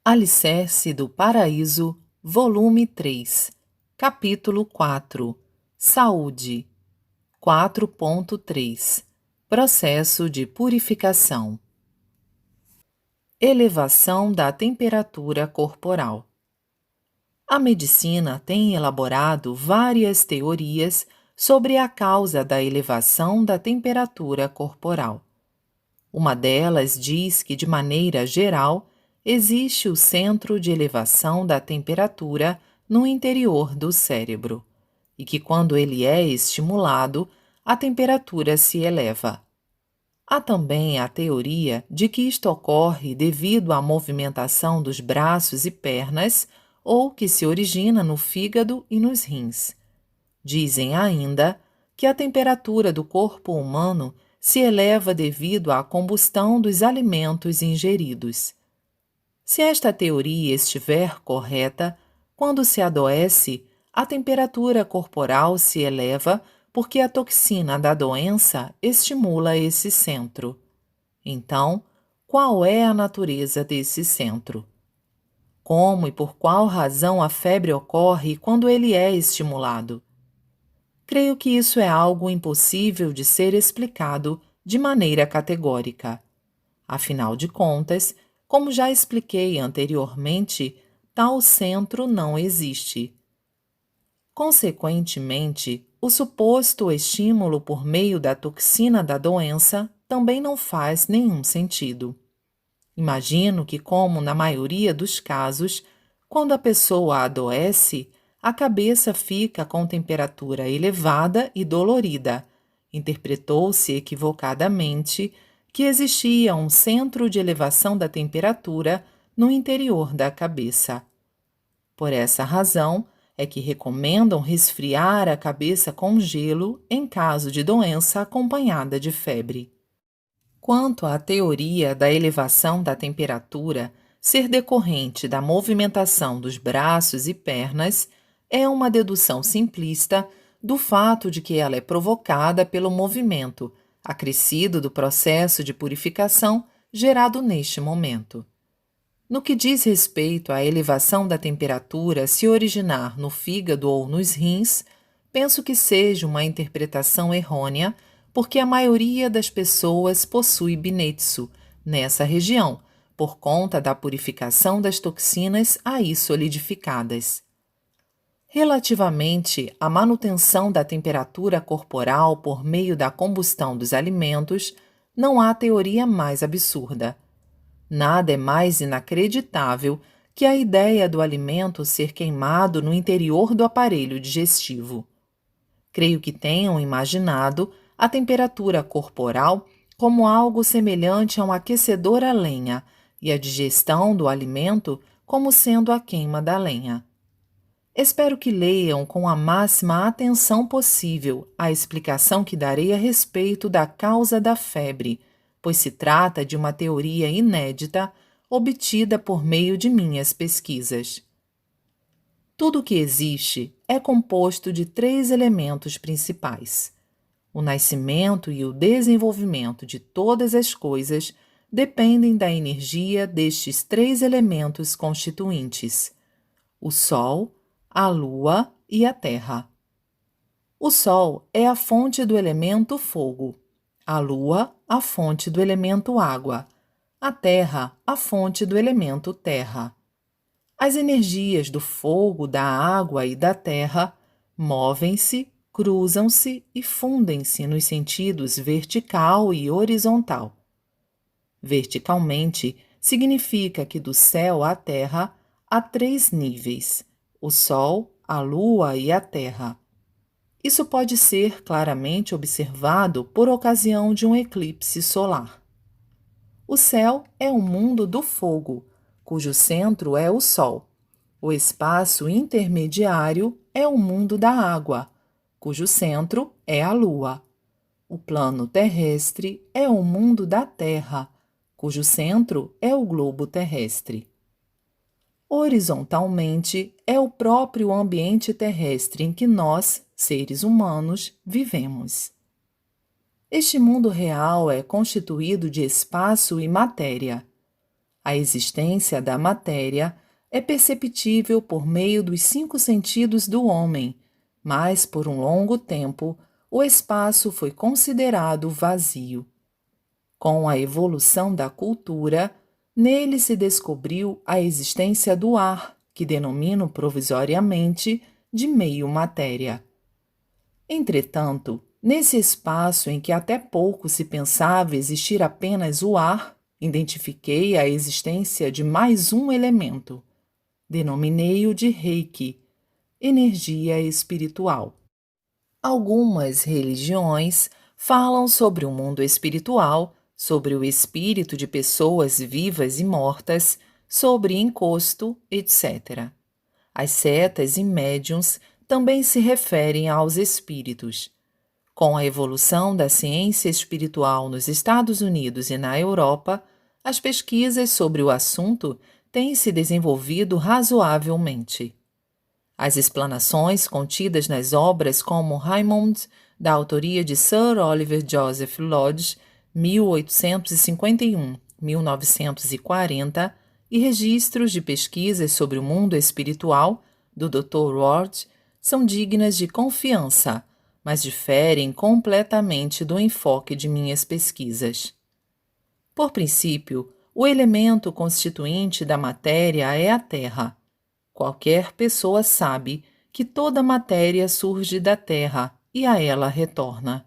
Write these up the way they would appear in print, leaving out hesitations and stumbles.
Alicerce do Paraíso, volume 3, capítulo 4, Saúde, 4.3, Processo de purificação. Elevação da temperatura corporal. A medicina tem elaborado várias teorias sobre a causa da elevação da temperatura corporal. Uma delas diz que, de maneira geral, existe o centro de elevação da temperatura no interior do cérebro, e que quando ele é estimulado, a temperatura se eleva. Há também a teoria de que isto ocorre devido à movimentação dos braços e pernas ou que se origina no fígado e nos rins. Dizem ainda que a temperatura do corpo humano se eleva devido à combustão dos alimentos ingeridos. Se esta teoria estiver correta, quando se adoece, a temperatura corporal se eleva porque a toxina da doença estimula esse centro. Então, qual é a natureza desse centro? Como e por qual razão a febre ocorre quando ele é estimulado? Creio que isso é algo impossível de ser explicado de maneira categórica. Afinal de contas, como já expliquei anteriormente, tal centro não existe. Consequentemente, o suposto estímulo por meio da toxina da doença também não faz nenhum sentido. Imagino que, como na maioria dos casos, quando a pessoa adoece, a cabeça fica com temperatura elevada e dolorida. Interpretou-se equivocadamente que existia um centro de elevação da temperatura no interior da cabeça. Por essa razão é que recomendam resfriar a cabeça com gelo em caso de doença acompanhada de febre. Quanto à teoria da elevação da temperatura ser decorrente da movimentação dos braços e pernas, é uma dedução simplista do fato de que ela é provocada pelo movimento acrescido do processo de purificação gerado neste momento. No que diz respeito à elevação da temperatura se originar no fígado ou nos rins, penso que seja uma interpretação errônea, porque a maioria das pessoas possui binetsu nessa região, por conta da purificação das toxinas aí solidificadas. Relativamente à manutenção da temperatura corporal por meio da combustão dos alimentos, não há teoria mais absurda. Nada é mais inacreditável que a ideia do alimento ser queimado no interior do aparelho digestivo. Creio que tenham imaginado a temperatura corporal como algo semelhante a um aquecedor a lenha e a digestão do alimento como sendo a queima da lenha. Espero que leiam com a máxima atenção possível a explicação que darei a respeito da causa da febre, pois se trata de uma teoria inédita obtida por meio de minhas pesquisas. Tudo o que existe é composto de 3 elementos principais. O nascimento e o desenvolvimento de todas as coisas dependem da energia destes 3 elementos constituintes: o Sol, a Lua e a Terra. O Sol é a fonte do elemento fogo, a Lua, a fonte do elemento água, a Terra, a fonte do elemento terra. As energias do fogo, da água e da terra movem-se, cruzam-se e fundem-se nos sentidos vertical e horizontal. Verticalmente significa que do céu à terra há 3 níveis: o Sol, a Lua e a Terra. Isso pode ser claramente observado por ocasião de um eclipse solar. O céu é o mundo do fogo, cujo centro é o Sol. O espaço intermediário é o mundo da água, cujo centro é a Lua. O plano terrestre é o mundo da Terra, cujo centro é o globo terrestre. Horizontalmente é o próprio ambiente terrestre em que nós, seres humanos, vivemos. Este mundo real é constituído de espaço e matéria. A existência da matéria é perceptível por meio dos 5 sentidos do homem, mas por um longo tempo o espaço foi considerado vazio. Com a evolução da cultura, nele se descobriu a existência do ar, que denomino provisoriamente de meio-matéria. Entretanto, nesse espaço em que até pouco se pensava existir apenas o ar, identifiquei a existência de mais um elemento. Denominei-o de Reiki, energia espiritual. Algumas religiões falam sobre o mundo espiritual, sobre o espírito de pessoas vivas e mortas, sobre encosto, etc. As setas e médiuns também se referem aos espíritos. Com a evolução da ciência espiritual nos Estados Unidos e na Europa, as pesquisas sobre o assunto têm se desenvolvido razoavelmente. As explanações contidas nas obras como Raymond, da autoria de Sir Oliver Joseph Lodge, 1851-1940, e registros de pesquisas sobre o mundo espiritual, do Dr. Ward, são dignas de confiança, mas diferem completamente do enfoque de minhas pesquisas. Por princípio, o elemento constituinte da matéria é a Terra. Qualquer pessoa sabe que toda matéria surge da Terra e a ela retorna.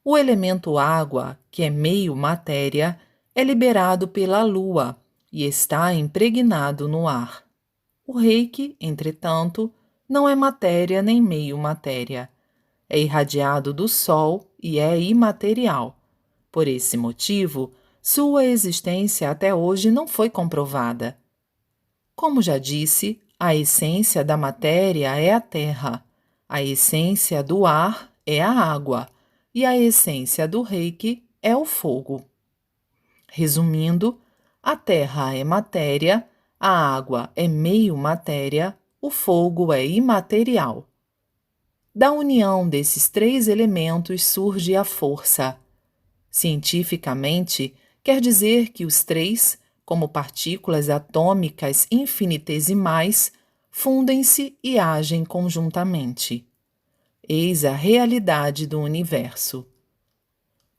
O elemento água, que é meio matéria, é liberado pela Lua e está impregnado no ar. O Reiki, entretanto, não é matéria nem meio matéria. É irradiado do Sol e é imaterial. Por esse motivo, sua existência até hoje não foi comprovada. Como já disse, a essência da matéria é a terra, a essência do ar é a água e a essência do Reiki é o fogo. Resumindo, a terra é matéria, a água é meio matéria, o fogo é imaterial. Da união desses 3 elementos surge a força. Cientificamente, quer dizer que os 3, como partículas atômicas infinitesimais, fundem-se e agem conjuntamente. Eis a realidade do universo.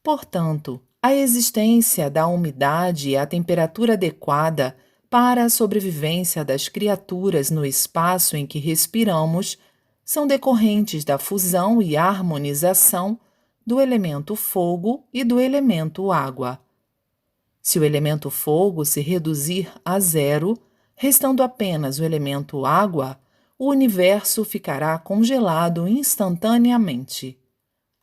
Portanto, a existência da umidade e a temperatura adequada para a sobrevivência das criaturas no espaço em que respiramos são decorrentes da fusão e harmonização do elemento fogo e do elemento água. Se o elemento fogo se reduzir a zero, restando apenas o elemento água, o universo ficará congelado instantaneamente.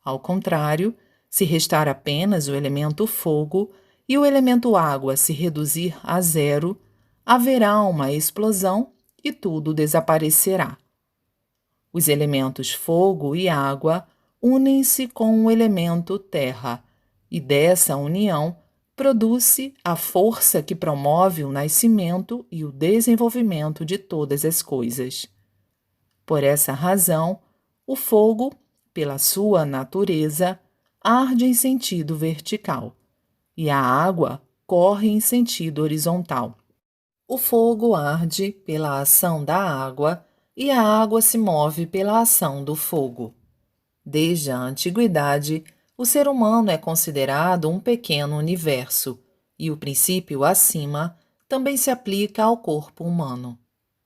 Ao contrário, se restar apenas o elemento fogo e o elemento água se reduzir a zero, haverá uma explosão e tudo desaparecerá. Os elementos fogo e água unem-se com o elemento terra, e dessa união produz-se a força que promove o nascimento e o desenvolvimento de todas as coisas. Por essa razão, o fogo, pela sua natureza, arde em sentido vertical, e a água corre em sentido horizontal. O fogo arde pela ação da água e a água se move pela ação do fogo. Desde a antiguidade, o ser humano é considerado um pequeno universo, e o princípio acima também se aplica ao corpo humano.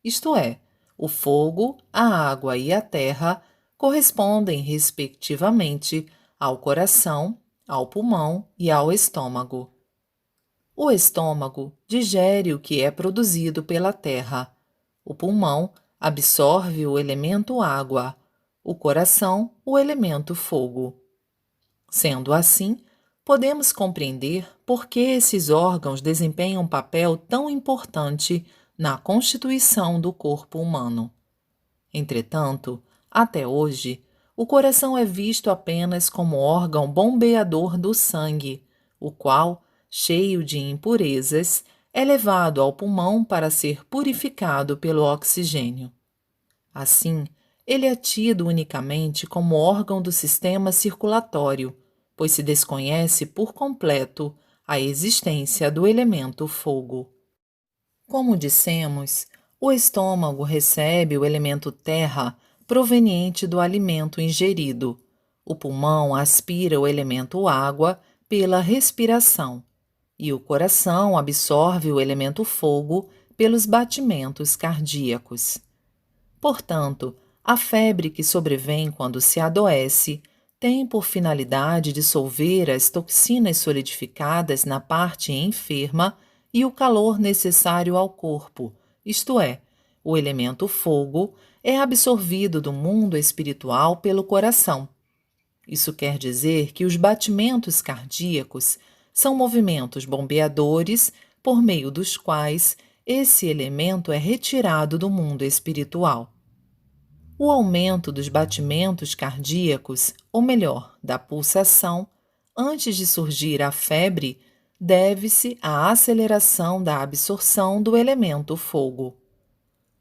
Isto é, o fogo, a água e a terra correspondem, respectivamente, ao coração, ao pulmão e ao estômago. O estômago digere o que é produzido pela terra. O pulmão absorve o elemento água, o coração o elemento fogo. Sendo assim, podemos compreender por que esses órgãos desempenham um papel tão importante na constituição do corpo humano. Entretanto, até hoje, o coração é visto apenas como órgão bombeador do sangue, o qual, cheio de impurezas, é levado ao pulmão para ser purificado pelo oxigênio. Assim, ele é tido unicamente como órgão do sistema circulatório, pois se desconhece por completo a existência do elemento fogo. Como dissemos, o estômago recebe o elemento terra proveniente do alimento ingerido. O pulmão aspira o elemento água pela respiração e o coração absorve o elemento fogo pelos batimentos cardíacos. Portanto, a febre que sobrevém quando se adoece tem por finalidade dissolver as toxinas solidificadas na parte enferma e o calor necessário ao corpo, isto é, o elemento fogo é absorvido do mundo espiritual pelo coração. Isso quer dizer que os batimentos cardíacos são movimentos bombeadores por meio dos quais esse elemento é retirado do mundo espiritual. O aumento dos batimentos cardíacos, ou melhor, da pulsação, antes de surgir a febre, deve-se à aceleração da absorção do elemento fogo.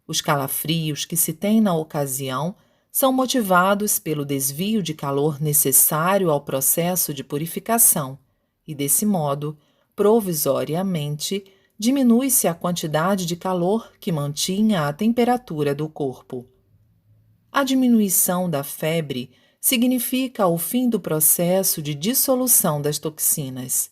Os calafrios que se tem na ocasião são motivados pelo desvio de calor necessário ao processo de purificação e, desse modo, provisoriamente, diminui-se a quantidade de calor que mantinha a temperatura do corpo. A diminuição da febre significa o fim do processo de dissolução das toxinas.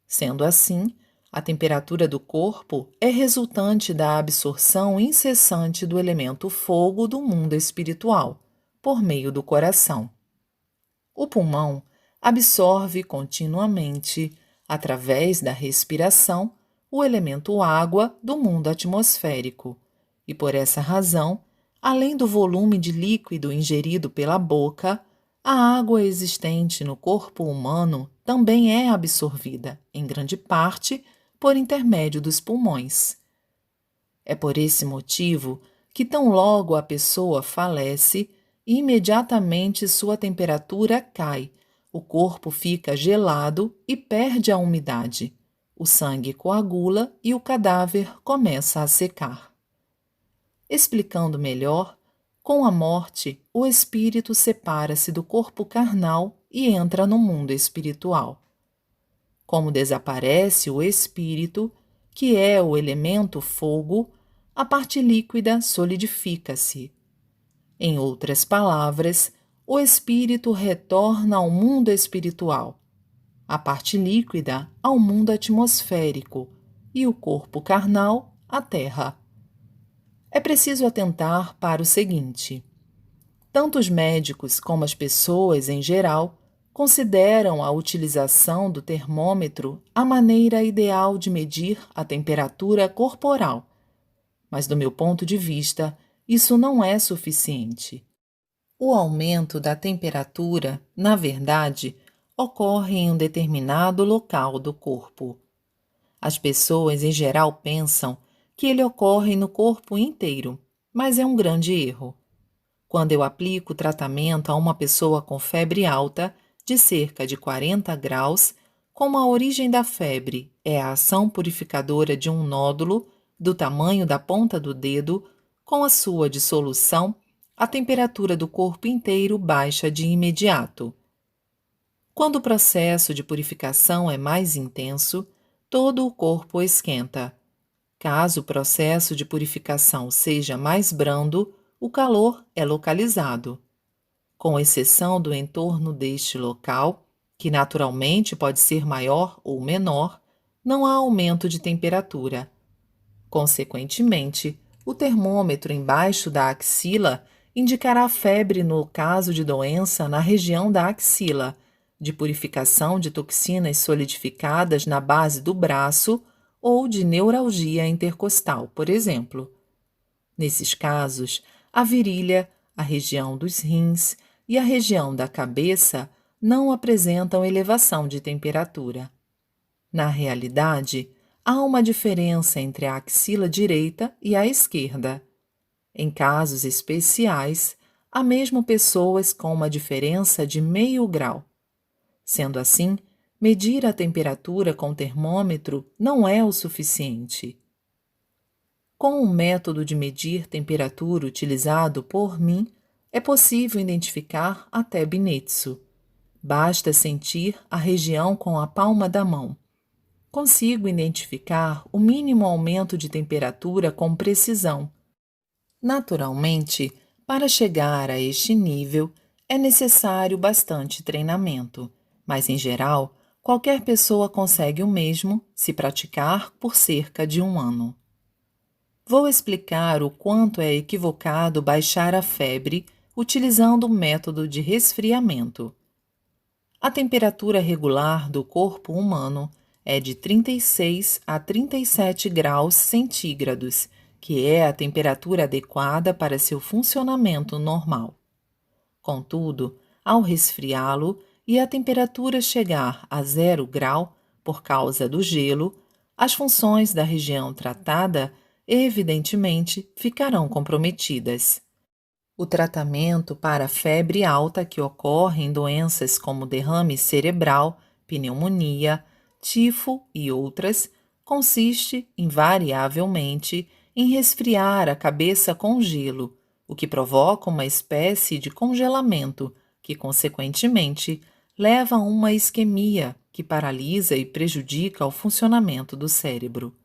Sendo assim, a temperatura do corpo é resultante da absorção incessante do elemento fogo do mundo espiritual, por meio do coração. O pulmão absorve continuamente, através da respiração, o elemento água do mundo atmosférico, e por essa razão, além do volume de líquido ingerido pela boca, a água existente no corpo humano também é absorvida, em grande parte, por intermédio dos pulmões. É por esse motivo que, tão logo a pessoa falece, imediatamente sua temperatura cai, o corpo fica gelado e perde a umidade, o sangue coagula e o cadáver começa a secar. Explicando melhor, com a morte, o espírito separa-se do corpo carnal e entra no mundo espiritual. Como desaparece o espírito, que é o elemento fogo, a parte líquida solidifica-se. Em outras palavras, o espírito retorna ao mundo espiritual, a parte líquida ao mundo atmosférico e o corpo carnal à terra. É preciso atentar para o seguinte: tanto os médicos como as pessoas em geral consideram a utilização do termômetro a maneira ideal de medir a temperatura corporal. Mas, do meu ponto de vista, isso não é suficiente. O aumento da temperatura, na verdade, ocorre em um determinado local do corpo. As pessoas em geral pensam que ele ocorre no corpo inteiro, mas é um grande erro. Quando eu aplico tratamento a uma pessoa com febre alta, de cerca de 40 graus, como a origem da febre é a ação purificadora de um nódulo do tamanho da ponta do dedo, com a sua dissolução, a temperatura do corpo inteiro baixa de imediato. Quando o processo de purificação é mais intenso, todo o corpo esquenta. Caso o processo de purificação seja mais brando, o calor é localizado. Com exceção do entorno deste local, que naturalmente pode ser maior ou menor, não há aumento de temperatura. Consequentemente, o termômetro embaixo da axila indicará febre no caso de doença na região da axila, de purificação de toxinas solidificadas na base do braço ou de neuralgia intercostal, por exemplo. Nesses casos, a virilha, a região dos rins e a região da cabeça não apresentam elevação de temperatura. Na realidade, há uma diferença entre a axila direita e a esquerda. Em casos especiais, há mesmo pessoas com uma diferença de meio grau. Sendo assim, medir a temperatura com termômetro não é o suficiente. Com o método de medir temperatura utilizado por mim, é possível identificar até Binetsu. Basta sentir a região com a palma da mão. Consigo identificar o mínimo aumento de temperatura com precisão. Naturalmente, para chegar a este nível, é necessário bastante treinamento, mas em geral, qualquer pessoa consegue o mesmo se praticar por cerca de um ano. Vou explicar o quanto é equivocado baixar a febre utilizando o método de resfriamento. A temperatura regular do corpo humano é de 36 a 37 graus centígrados, que é a temperatura adequada para seu funcionamento normal. Contudo, ao resfriá-lo e a temperatura chegar a 0 grau por causa do gelo, as funções da região tratada evidentemente ficarão comprometidas. O tratamento para a febre alta que ocorre em doenças como derrame cerebral, pneumonia, tifo e outras consiste, invariavelmente, em resfriar a cabeça com gelo, o que provoca uma espécie de congelamento que, consequentemente, leva a uma isquemia que paralisa e prejudica o funcionamento do cérebro.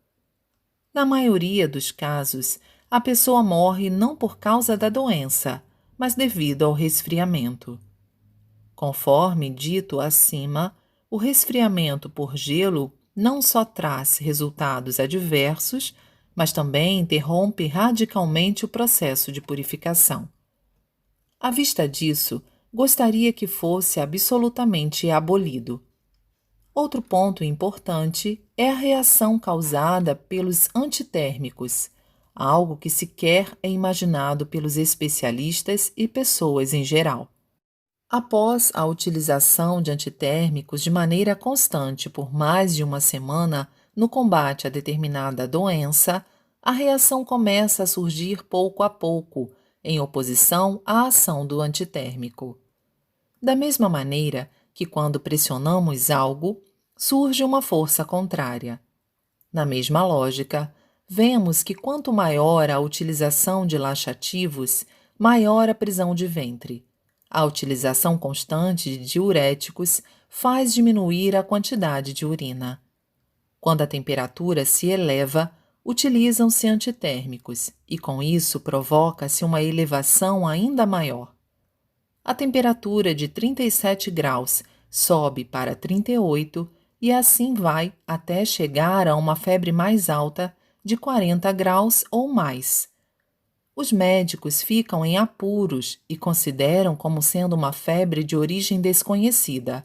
Na maioria dos casos, a pessoa morre não por causa da doença, mas devido ao resfriamento. Conforme dito acima, o resfriamento por gelo não só traz resultados adversos, mas também interrompe radicalmente o processo de purificação. À vista disso, gostaria que fosse absolutamente abolido. Outro ponto importante é a reação causada pelos antitérmicos, algo que sequer é imaginado pelos especialistas e pessoas em geral. Após a utilização de antitérmicos de maneira constante por mais de uma semana no combate a determinada doença, a reação começa a surgir pouco a pouco, em oposição à ação do antitérmico. Da mesma maneira que, quando pressionamos algo, surge uma força contrária. Na mesma lógica, vemos que quanto maior a utilização de laxativos, maior a prisão de ventre. A utilização constante de diuréticos faz diminuir a quantidade de urina. Quando a temperatura se eleva, utilizam-se antitérmicos e, com isso, provoca-se uma elevação ainda maior. A temperatura de 37 graus sobe para 38 e assim vai até chegar a uma febre mais alta de 40 graus ou mais. Os médicos ficam em apuros e consideram como sendo uma febre de origem desconhecida.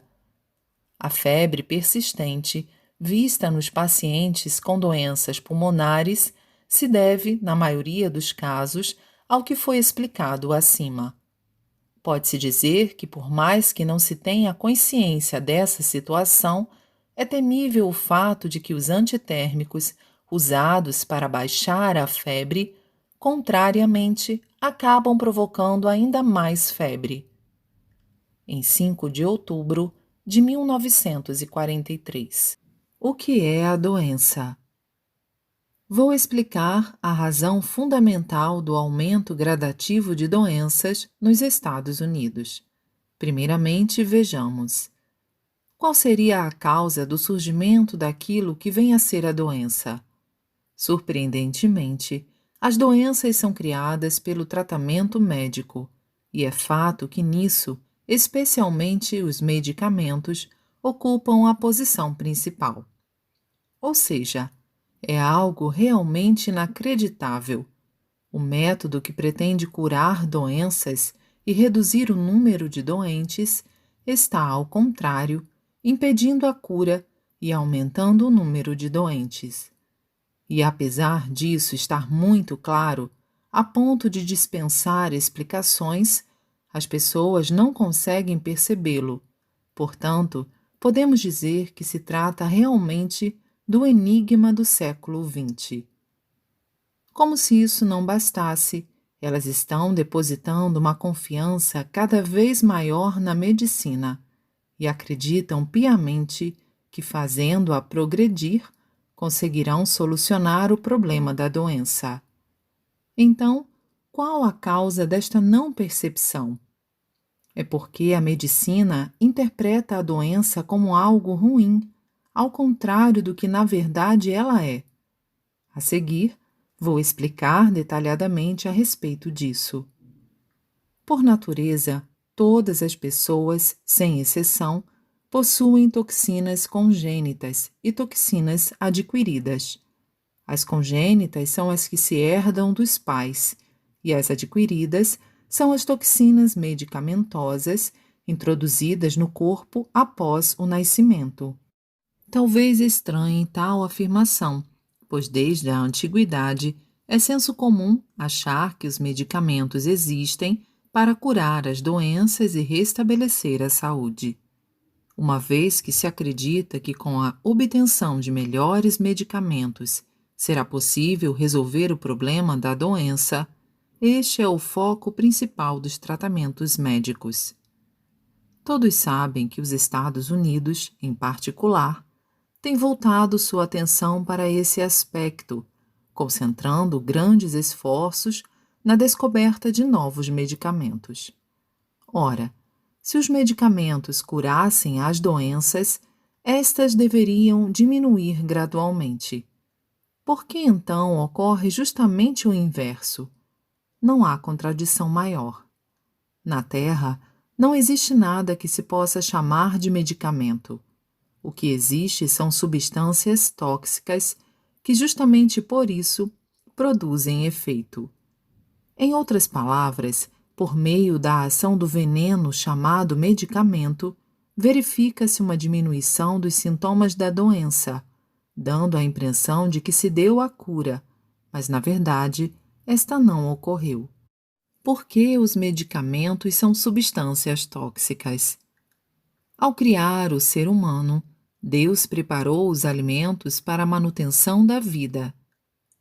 A febre persistente, vista nos pacientes com doenças pulmonares, se deve, na maioria dos casos, ao que foi explicado acima. Pode-se dizer que, por mais que não se tenha consciência dessa situação, é temível o fato de que os antitérmicos, usados para baixar a febre, contrariamente, acabam provocando ainda mais febre. Em 5 de outubro de 1943. O que é a doença? Vou explicar a razão fundamental do aumento gradativo de doenças nos Estados Unidos. Primeiramente, vejamos: qual seria a causa do surgimento daquilo que vem a ser a doença? Surpreendentemente, as doenças são criadas pelo tratamento médico, e é fato que nisso, especialmente os medicamentos, ocupam a posição principal. Ou seja, é algo realmente inacreditável. O método que pretende curar doenças e reduzir o número de doentes está, ao contrário, impedindo a cura e aumentando o número de doentes. E apesar disso estar muito claro, a ponto de dispensar explicações, as pessoas não conseguem percebê-lo. Portanto, podemos dizer que se trata realmente do enigma do século XX. Como se isso não bastasse, elas estão depositando uma confiança cada vez maior na medicina e acreditam piamente que, fazendo-a progredir, conseguirão solucionar o problema da doença. Então, qual a causa desta não percepção? É porque a medicina interpreta a doença como algo ruim, ao contrário do que na verdade ela é. A seguir, vou explicar detalhadamente a respeito disso. Por natureza, todas as pessoas, sem exceção, possuem toxinas congênitas e toxinas adquiridas. As congênitas são as que se herdam dos pais, e as adquiridas são as toxinas medicamentosas introduzidas no corpo após o nascimento. Talvez estranhe tal afirmação, pois desde a antiguidade é senso comum achar que os medicamentos existem para curar as doenças e restabelecer a saúde. Uma vez que se acredita que com a obtenção de melhores medicamentos será possível resolver o problema da doença, este é o foco principal dos tratamentos médicos. Todos sabem que os Estados Unidos, em particular, têm voltado sua atenção para esse aspecto, concentrando grandes esforços na descoberta de novos medicamentos. Ora, se os medicamentos curassem as doenças, estas deveriam diminuir gradualmente. Por que então ocorre justamente o inverso? Não há contradição maior. Na Terra, não existe nada que se possa chamar de medicamento. O que existe são substâncias tóxicas que, justamente por isso, produzem efeito. Em outras palavras, por meio da ação do veneno chamado medicamento, verifica-se uma diminuição dos sintomas da doença, dando a impressão de que se deu a cura, mas, na verdade, esta não ocorreu. Por que os medicamentos são substâncias tóxicas? Ao criar o ser humano, Deus preparou os alimentos para a manutenção da vida.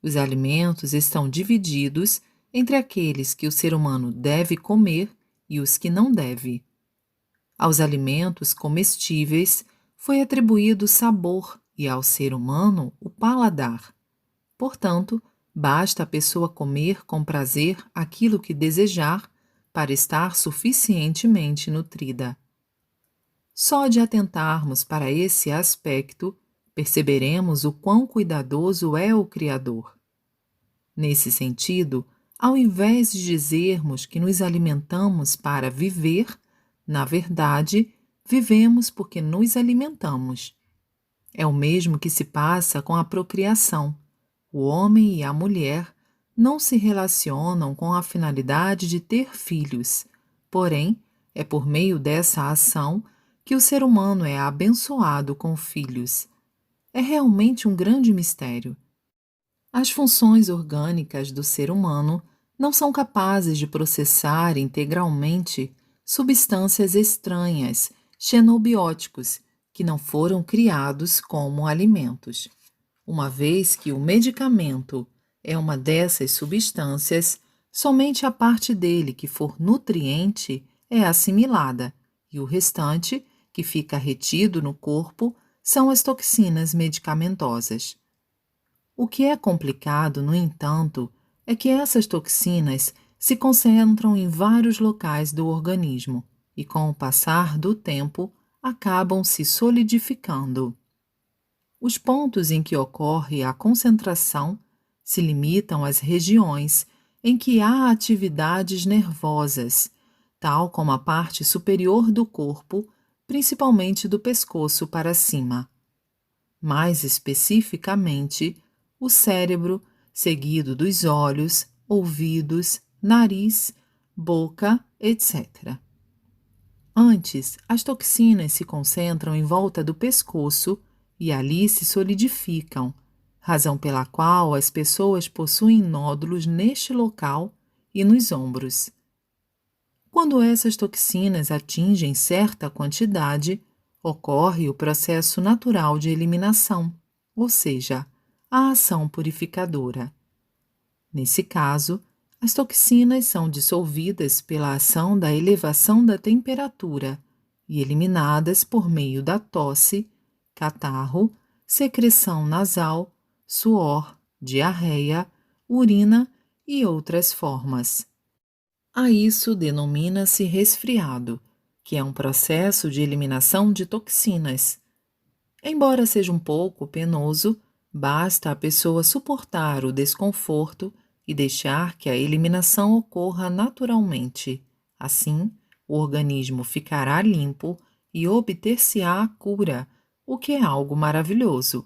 Os alimentos estão divididos entre aqueles que o ser humano deve comer e os que não deve. Aos alimentos comestíveis foi atribuído sabor e ao ser humano o paladar. Portanto, basta a pessoa comer com prazer aquilo que desejar para estar suficientemente nutrida. Só de atentarmos para esse aspecto, perceberemos o quão cuidadoso é o Criador. Nesse sentido, ao invés de dizermos que nos alimentamos para viver, na verdade, vivemos porque nos alimentamos. É o mesmo que se passa com a procriação. O homem e a mulher não se relacionam com a finalidade de ter filhos, porém, é por meio dessa ação que o ser humano é abençoado com filhos. É realmente um grande mistério. As funções orgânicas do ser humano não são capazes de processar integralmente substâncias estranhas, xenobióticos, que não foram criados como alimentos. Uma vez que o medicamento é uma dessas substâncias, somente a parte dele que for nutriente é assimilada, e o restante, que fica retido no corpo, são as toxinas medicamentosas. O que é complicado, no entanto, é que essas toxinas se concentram em vários locais do organismo e, com o passar do tempo, acabam se solidificando. Os pontos em que ocorre a concentração se limitam às regiões em que há atividades nervosas, tal como a parte superior do corpo, principalmente do pescoço para cima. Mais especificamente, o cérebro, seguido dos olhos, ouvidos, nariz, boca, etc. Antes, as toxinas se concentram em volta do pescoço e ali se solidificam, razão pela qual as pessoas possuem nódulos neste local e nos ombros. Quando essas toxinas atingem certa quantidade, ocorre o processo natural de eliminação, ou seja, a ação purificadora. Nesse caso, as toxinas são dissolvidas pela ação da elevação da temperatura e eliminadas por meio da tosse, catarro, secreção nasal, suor, diarreia, urina e outras formas. A isso denomina-se resfriado, que é um processo de eliminação de toxinas. Embora seja um pouco penoso, basta a pessoa suportar o desconforto e deixar que a eliminação ocorra naturalmente. Assim, o organismo ficará limpo e obter-se-á a cura, o que é algo maravilhoso.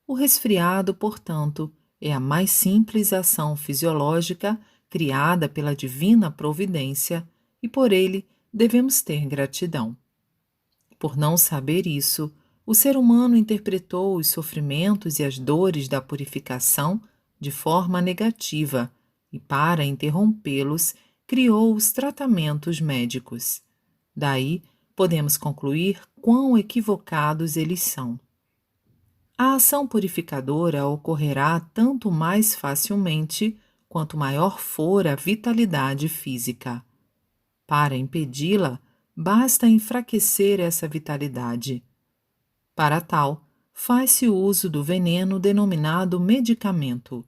O resfriado, portanto, é a mais simples ação fisiológica criada pela divina providência e por ele devemos ter gratidão. Por não saber isso, o ser humano interpretou os sofrimentos e as dores da purificação de forma negativa e, para interrompê-los, criou os tratamentos médicos. Daí, podemos concluir quão equivocados eles são. A ação purificadora ocorrerá tanto mais facilmente quanto maior for a vitalidade física. Para impedi-la, basta enfraquecer essa vitalidade. Para tal, faz-se uso do veneno denominado medicamento.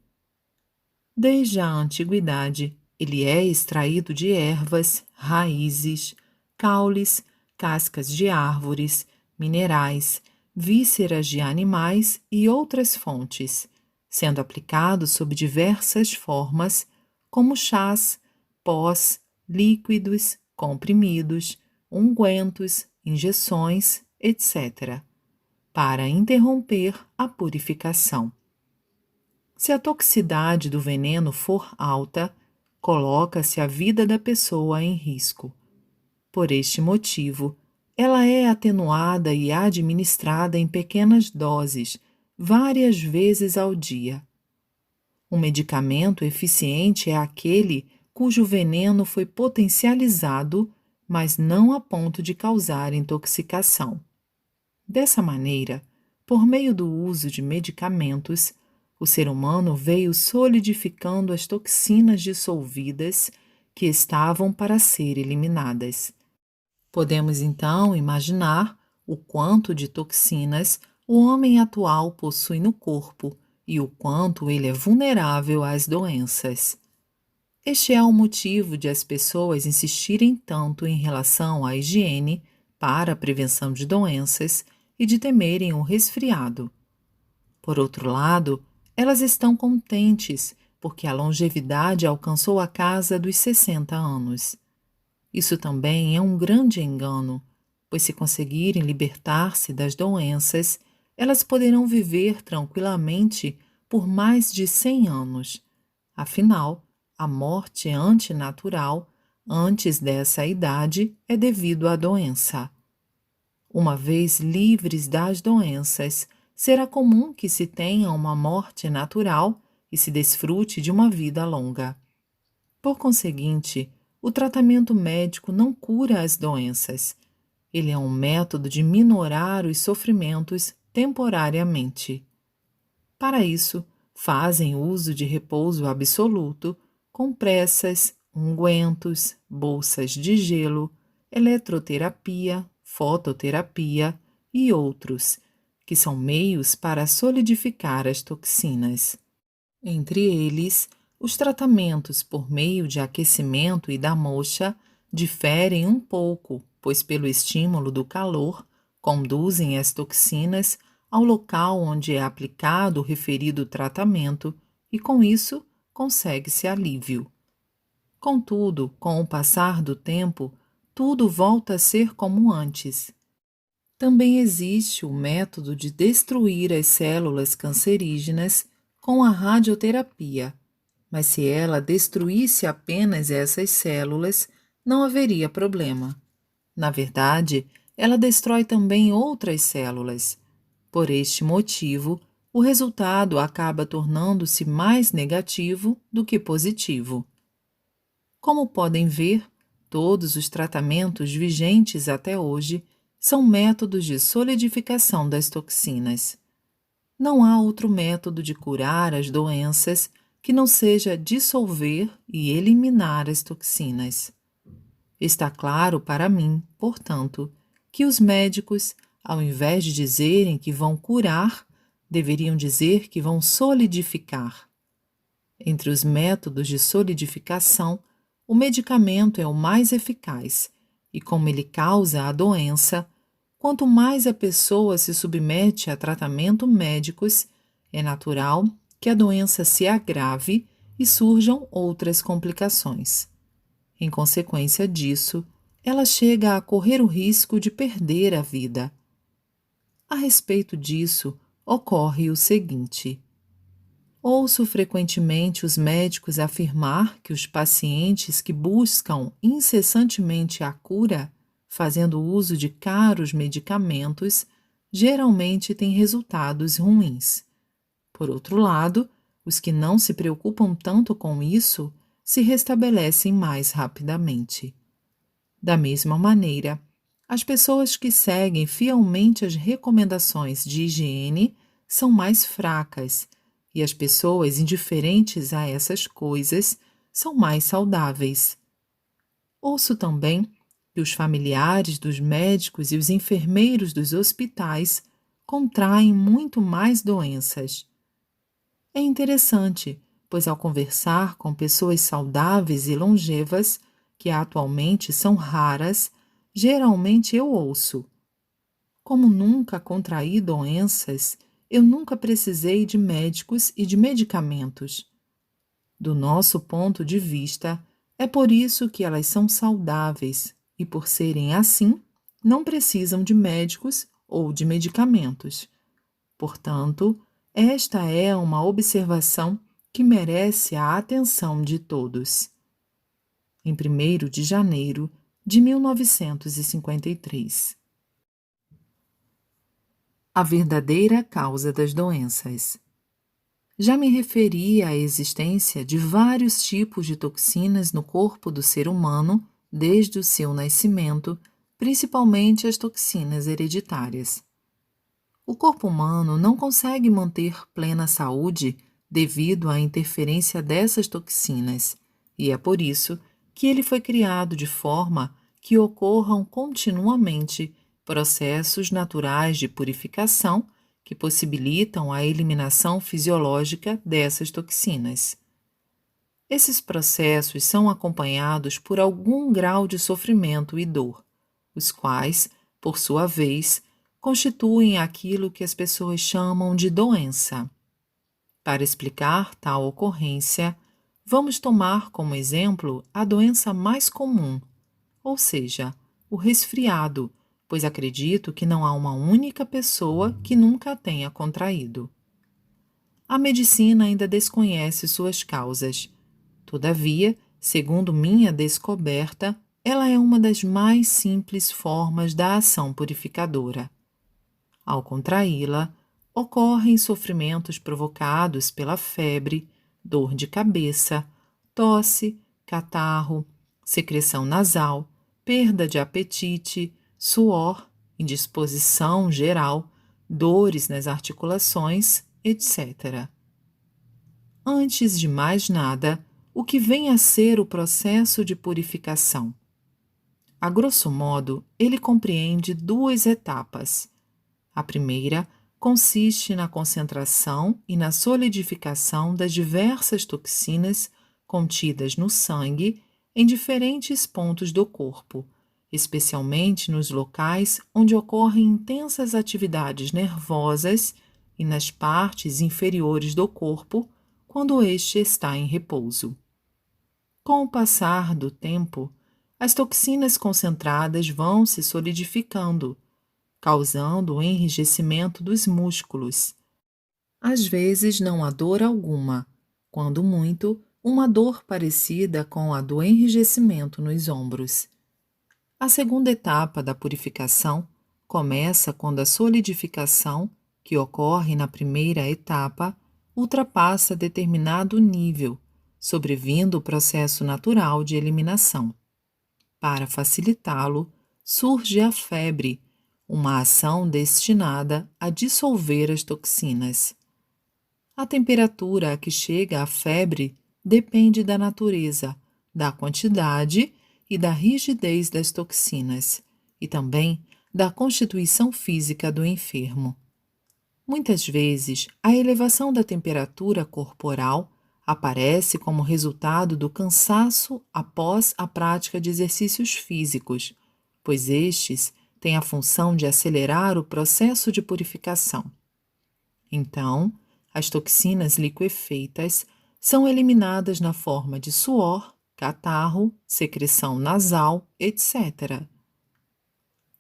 Desde a antiguidade, ele é extraído de ervas, raízes, caules, cascas de árvores, minerais, vísceras de animais e outras fontes, sendo aplicado sob diversas formas, como chás, pós, líquidos, comprimidos, ungüentos, injeções, etc., para interromper a purificação. Se a toxicidade do veneno for alta, coloca-se a vida da pessoa em risco. Por este motivo, ela é atenuada e administrada em pequenas doses, várias vezes ao dia. Um medicamento eficiente é aquele cujo veneno foi potencializado, mas não a ponto de causar intoxicação. Dessa maneira, por meio do uso de medicamentos, o ser humano veio solidificando as toxinas dissolvidas que estavam para ser eliminadas. Podemos então imaginar o quanto de toxinas o homem atual possui no corpo e o quanto ele é vulnerável às doenças. Este é o motivo de as pessoas insistirem tanto em relação à higiene para a prevenção de doenças e de temerem o resfriado. Por outro lado, elas estão contentes porque a longevidade alcançou a casa dos 60 anos. Isso também é um grande engano, pois se conseguirem libertar-se das doenças, elas poderão viver tranquilamente por mais de 100 anos. Afinal, a morte antinatural, antes dessa idade, é devido à doença. Uma vez livres das doenças, será comum que se tenha uma morte natural e se desfrute de uma vida longa. Por conseguinte, o tratamento médico não cura as doenças. Ele é um método de minorar os sofrimentos temporariamente. Para isso, fazem uso de repouso absoluto, compressas, ungüentos, bolsas de gelo, eletroterapia, fototerapia e outros, que são meios para solidificar as toxinas. Entre eles, os tratamentos por meio de aquecimento e da moxa diferem um pouco, pois pelo estímulo do calor, conduzem as toxinas ao local onde é aplicado o referido tratamento e, com isso, consegue-se alívio. Contudo, com o passar do tempo, tudo volta a ser como antes. Também existe o método de destruir as células cancerígenas com a radioterapia, mas se ela destruísse apenas essas células, não haveria problema. Na verdade, ela destrói também outras células. Por este motivo, o resultado acaba tornando-se mais negativo do que positivo. Como podem ver, todos os tratamentos vigentes até hoje são métodos de solidificação das toxinas. Não há outro método de curar as doenças que não seja dissolver e eliminar as toxinas. Está claro para mim, portanto, que os médicos, ao invés de dizerem que vão curar, deveriam dizer que vão solidificar. Entre os métodos de solidificação, o medicamento é o mais eficaz, e como ele causa a doença, Quanto mais a pessoa se submete a tratamento médicos, é natural que a doença se agrave e surjam outras complicações. Em consequência disso, ela chega a correr o risco de perder a vida. A respeito disso, ocorre o seguinte: ouço frequentemente os médicos afirmar que os pacientes que buscam incessantemente a cura, fazendo uso de caros medicamentos, geralmente têm resultados ruins. Por outro lado, os que não se preocupam tanto com isso se restabelecem mais rapidamente. Da mesma maneira, as pessoas que seguem fielmente as recomendações de higiene são mais fracas e as pessoas indiferentes a essas coisas são mais saudáveis. Ouço também que os familiares dos médicos e os enfermeiros dos hospitais contraem muito mais doenças. É interessante, pois ao conversar com pessoas saudáveis e longevas, que atualmente são raras, geralmente eu ouço: como nunca contraí doenças, eu nunca precisei de médicos e de medicamentos. Do nosso ponto de vista, é por isso que elas são saudáveis e, por serem assim, não precisam de médicos ou de medicamentos. Portanto, esta é uma observação que merece a atenção de todos. Em 1º de janeiro de 1953. A verdadeira causa das doenças. Já me referi à existência de vários tipos de toxinas no corpo do ser humano desde o seu nascimento, principalmente as toxinas hereditárias. O corpo humano não consegue manter plena saúde devido à interferência dessas toxinas, e é por isso que ele foi criado de forma que ocorram continuamente processos naturais de purificação que possibilitam a eliminação fisiológica dessas toxinas. Esses processos são acompanhados por algum grau de sofrimento e dor, os quais, por sua vez, constituem aquilo que as pessoas chamam de doença. Para explicar tal ocorrência, vamos tomar como exemplo a doença mais comum, ou seja, o resfriado, pois acredito que não há uma única pessoa que nunca a tenha contraído. A medicina ainda desconhece suas causas. Todavia, segundo minha descoberta, ela é uma das mais simples formas da ação purificadora. Ao contraí-la, ocorrem sofrimentos provocados pela febre, dor de cabeça, tosse, catarro, secreção nasal, perda de apetite, suor, indisposição geral, dores nas articulações, etc. Antes de mais nada, o que vem a ser o processo de purificação? A grosso modo, ele compreende duas etapas. A primeira consiste na concentração e na solidificação das diversas toxinas contidas no sangue em diferentes pontos do corpo, especialmente nos locais onde ocorrem intensas atividades nervosas e nas partes inferiores do corpo, quando este está em repouso. Com o passar do tempo, as toxinas concentradas vão se solidificando, causando o enrijecimento dos músculos. Às vezes não há dor alguma, quando muito, uma dor parecida com a do enrijecimento nos ombros. A segunda etapa da purificação começa quando a solidificação, que ocorre na primeira etapa, ultrapassa determinado nível, sobrevindo o processo natural de eliminação. Para facilitá-lo, surge a febre, uma ação destinada a dissolver as toxinas. A temperatura a que chega a febre depende da natureza, da quantidade e da rigidez das toxinas, e também da constituição física do enfermo. Muitas vezes, a elevação da temperatura corporal aparece como resultado do cansaço após a prática de exercícios físicos, pois estes tem a função de acelerar o processo de purificação. Então, as toxinas liquefeitas são eliminadas na forma de suor, catarro, secreção nasal, etc.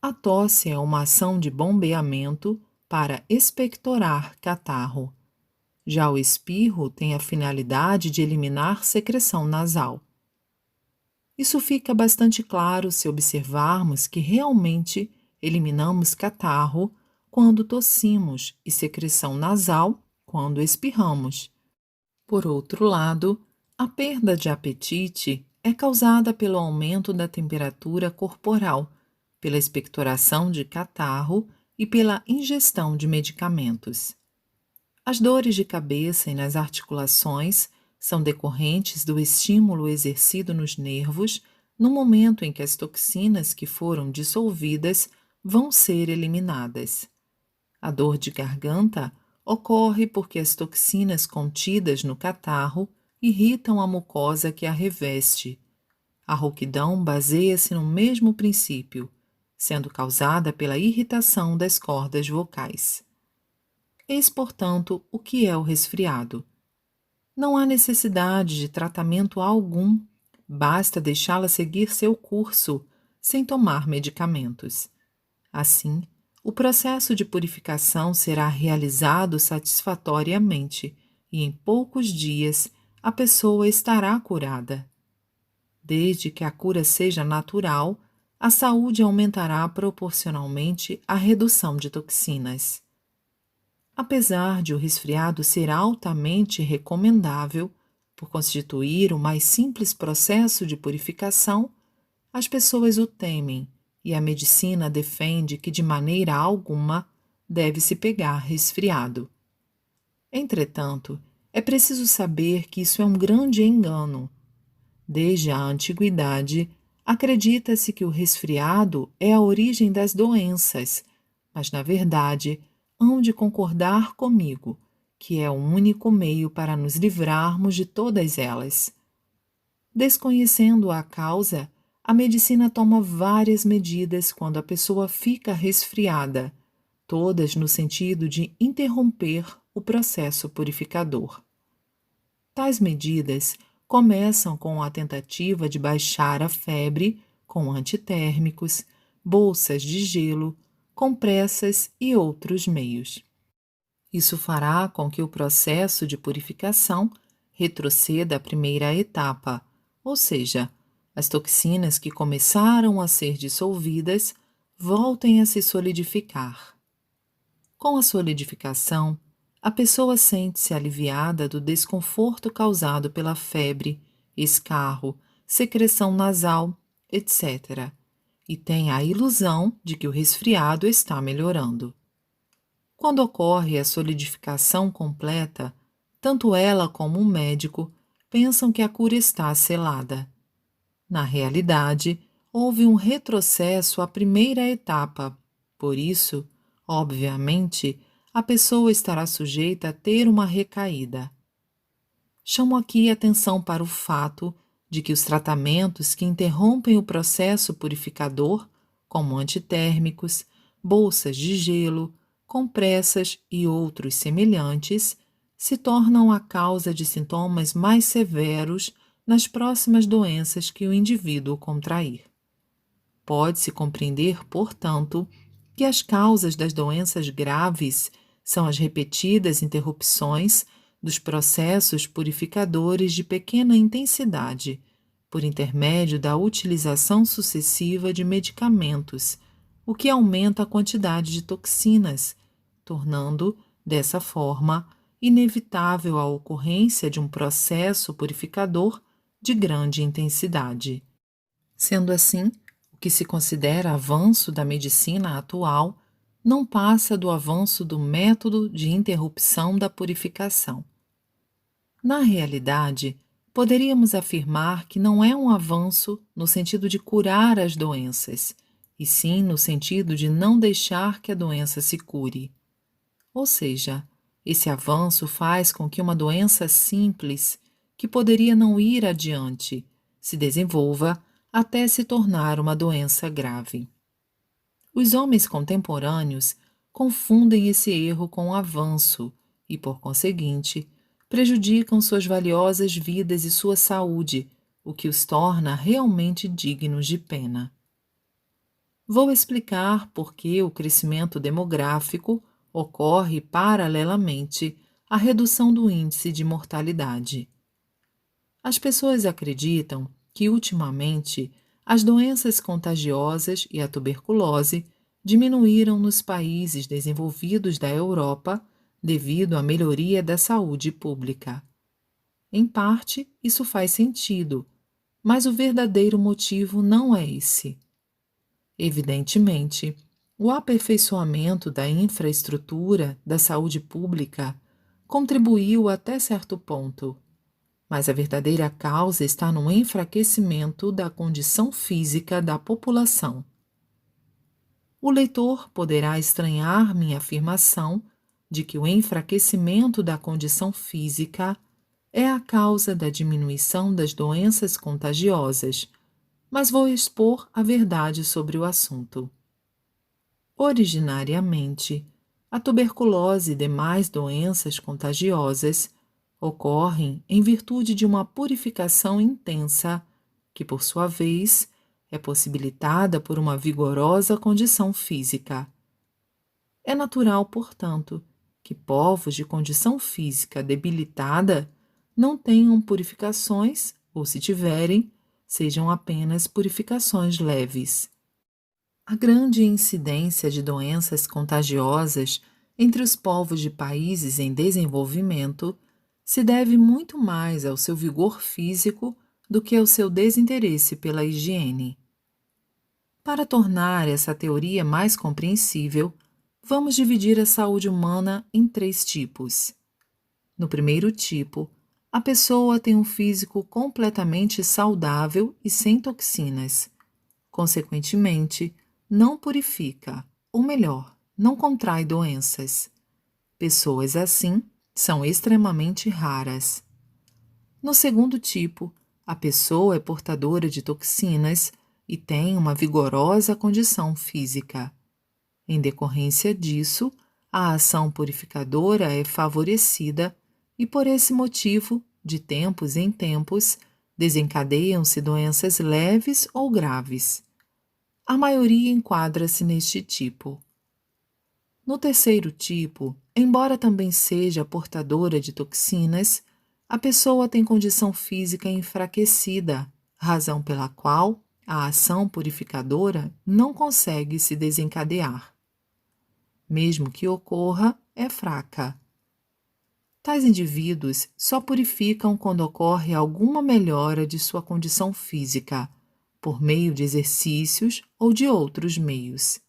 A tosse é uma ação de bombeamento para expectorar catarro. Já o espirro tem a finalidade de eliminar secreção nasal. Isso fica bastante claro se observarmos que realmente eliminamos catarro quando tossimos e secreção nasal quando espirramos. Por outro lado, a perda de apetite é causada pelo aumento da temperatura corporal, pela expectoração de catarro e pela ingestão de medicamentos. As dores de cabeça e nas articulações são decorrentes do estímulo exercido nos nervos no momento em que as toxinas que foram dissolvidas vão ser eliminadas. A dor de garganta ocorre porque as toxinas contidas no catarro irritam a mucosa que a reveste. A rouquidão baseia-se no mesmo princípio, sendo causada pela irritação das cordas vocais. Eis, portanto, o que é o resfriado. Não há necessidade de tratamento algum, basta deixá-la seguir seu curso, sem tomar medicamentos. Assim, o processo de purificação será realizado satisfatoriamente e, em poucos dias, a pessoa estará curada. Desde que a cura seja natural, a saúde aumentará proporcionalmente à redução de toxinas. Apesar de o resfriado ser altamente recomendável, por constituir o mais simples processo de purificação, as pessoas o temem e a medicina defende que de maneira alguma deve-se pegar resfriado. Entretanto, é preciso saber que isso é um grande engano. Desde a antiguidade, acredita-se que o resfriado é a origem das doenças, mas, na verdade, hão de concordar comigo, que é o único meio para nos livrarmos de todas elas. Desconhecendo a causa, a medicina toma várias medidas quando a pessoa fica resfriada, todas no sentido de interromper o processo purificador. Tais medidas começam com a tentativa de baixar a febre com antitérmicos, bolsas de gelo, compressas e outros meios. Isso fará com que o processo de purificação retroceda à primeira etapa, ou seja, as toxinas que começaram a ser dissolvidas voltem a se solidificar. Com a solidificação, a pessoa sente-se aliviada do desconforto causado pela febre, escarro, secreção nasal, etc., e tem a ilusão de que o resfriado está melhorando. Quando ocorre a solidificação completa, tanto ela como o médico pensam que a cura está selada. Na realidade, houve um retrocesso à primeira etapa, por isso, obviamente, a pessoa estará sujeita a ter uma recaída. Chamo aqui atenção para o fato de que os tratamentos que interrompem o processo purificador, como antitérmicos, bolsas de gelo, compressas e outros semelhantes, se tornam a causa de sintomas mais severos nas próximas doenças que o indivíduo contrair. Pode-se compreender, portanto, que as causas das doenças graves são as repetidas interrupções dos processos purificadores de pequena intensidade, por intermédio da utilização sucessiva de medicamentos, o que aumenta a quantidade de toxinas, tornando, dessa forma, inevitável a ocorrência de um processo purificador de grande intensidade. Sendo assim, o que se considera avanço da medicina atual não passa do avanço do método de interrupção da purificação. Na realidade, poderíamos afirmar que não é um avanço no sentido de curar as doenças, e sim no sentido de não deixar que a doença se cure. Ou seja, esse avanço faz com que uma doença simples, que poderia não ir adiante, se desenvolva até se tornar uma doença grave. Os homens contemporâneos confundem esse erro com o avanço e, por conseguinte, prejudicam suas valiosas vidas e sua saúde, o que os torna realmente dignos de pena. Vou explicar por que o crescimento demográfico ocorre paralelamente à redução do índice de mortalidade. As pessoas acreditam que, ultimamente, as doenças contagiosas e a tuberculose diminuíram nos países desenvolvidos da Europa devido à melhoria da saúde pública. Em parte, isso faz sentido, mas o verdadeiro motivo não é esse. Evidentemente, o aperfeiçoamento da infraestrutura da saúde pública contribuiu até certo ponto, mas a verdadeira causa está no enfraquecimento da condição física da população. O leitor poderá estranhar minha afirmação de que o enfraquecimento da condição física é a causa da diminuição das doenças contagiosas, mas vou expor a verdade sobre o assunto. Originariamente, a tuberculose e demais doenças contagiosas ocorrem em virtude de uma purificação intensa, que, por sua vez, é possibilitada por uma vigorosa condição física. É natural, portanto, que povos de condição física debilitada não tenham purificações, ou, se tiverem, sejam apenas purificações leves. A grande incidência de doenças contagiosas entre os povos de países em desenvolvimento se deve muito mais ao seu vigor físico do que ao seu desinteresse pela higiene. Para tornar essa teoria mais compreensível, vamos dividir a saúde humana em 3 tipos. No primeiro tipo, a pessoa tem um físico completamente saudável e sem toxinas. Consequentemente, não purifica, ou melhor, não contrai doenças. Pessoas assim são extremamente raras. No segundo tipo, a pessoa é portadora de toxinas e tem uma vigorosa condição física. Em decorrência disso, a ação purificadora é favorecida e, por esse motivo, de tempos em tempos, desencadeiam-se doenças leves ou graves. A maioria enquadra-se neste tipo. No terceiro tipo, embora também seja portadora de toxinas, a pessoa tem condição física enfraquecida, razão pela qual a ação purificadora não consegue se desencadear. Mesmo que ocorra, é fraca. Tais indivíduos só purificam quando ocorre alguma melhora de sua condição física, por meio de exercícios ou de outros meios.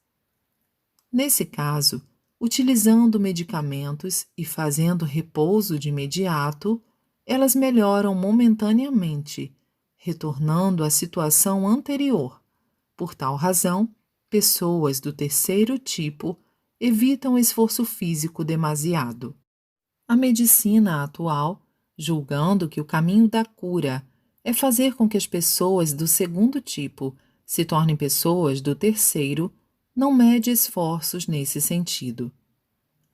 Nesse caso, utilizando medicamentos e fazendo repouso de imediato, elas melhoram momentaneamente, retornando à situação anterior. Por tal razão, pessoas do terceiro tipo evitam esforço físico demasiado. A medicina atual, julgando que o caminho da cura é fazer com que as pessoas do segundo tipo se tornem pessoas do terceiro, não mede esforços nesse sentido.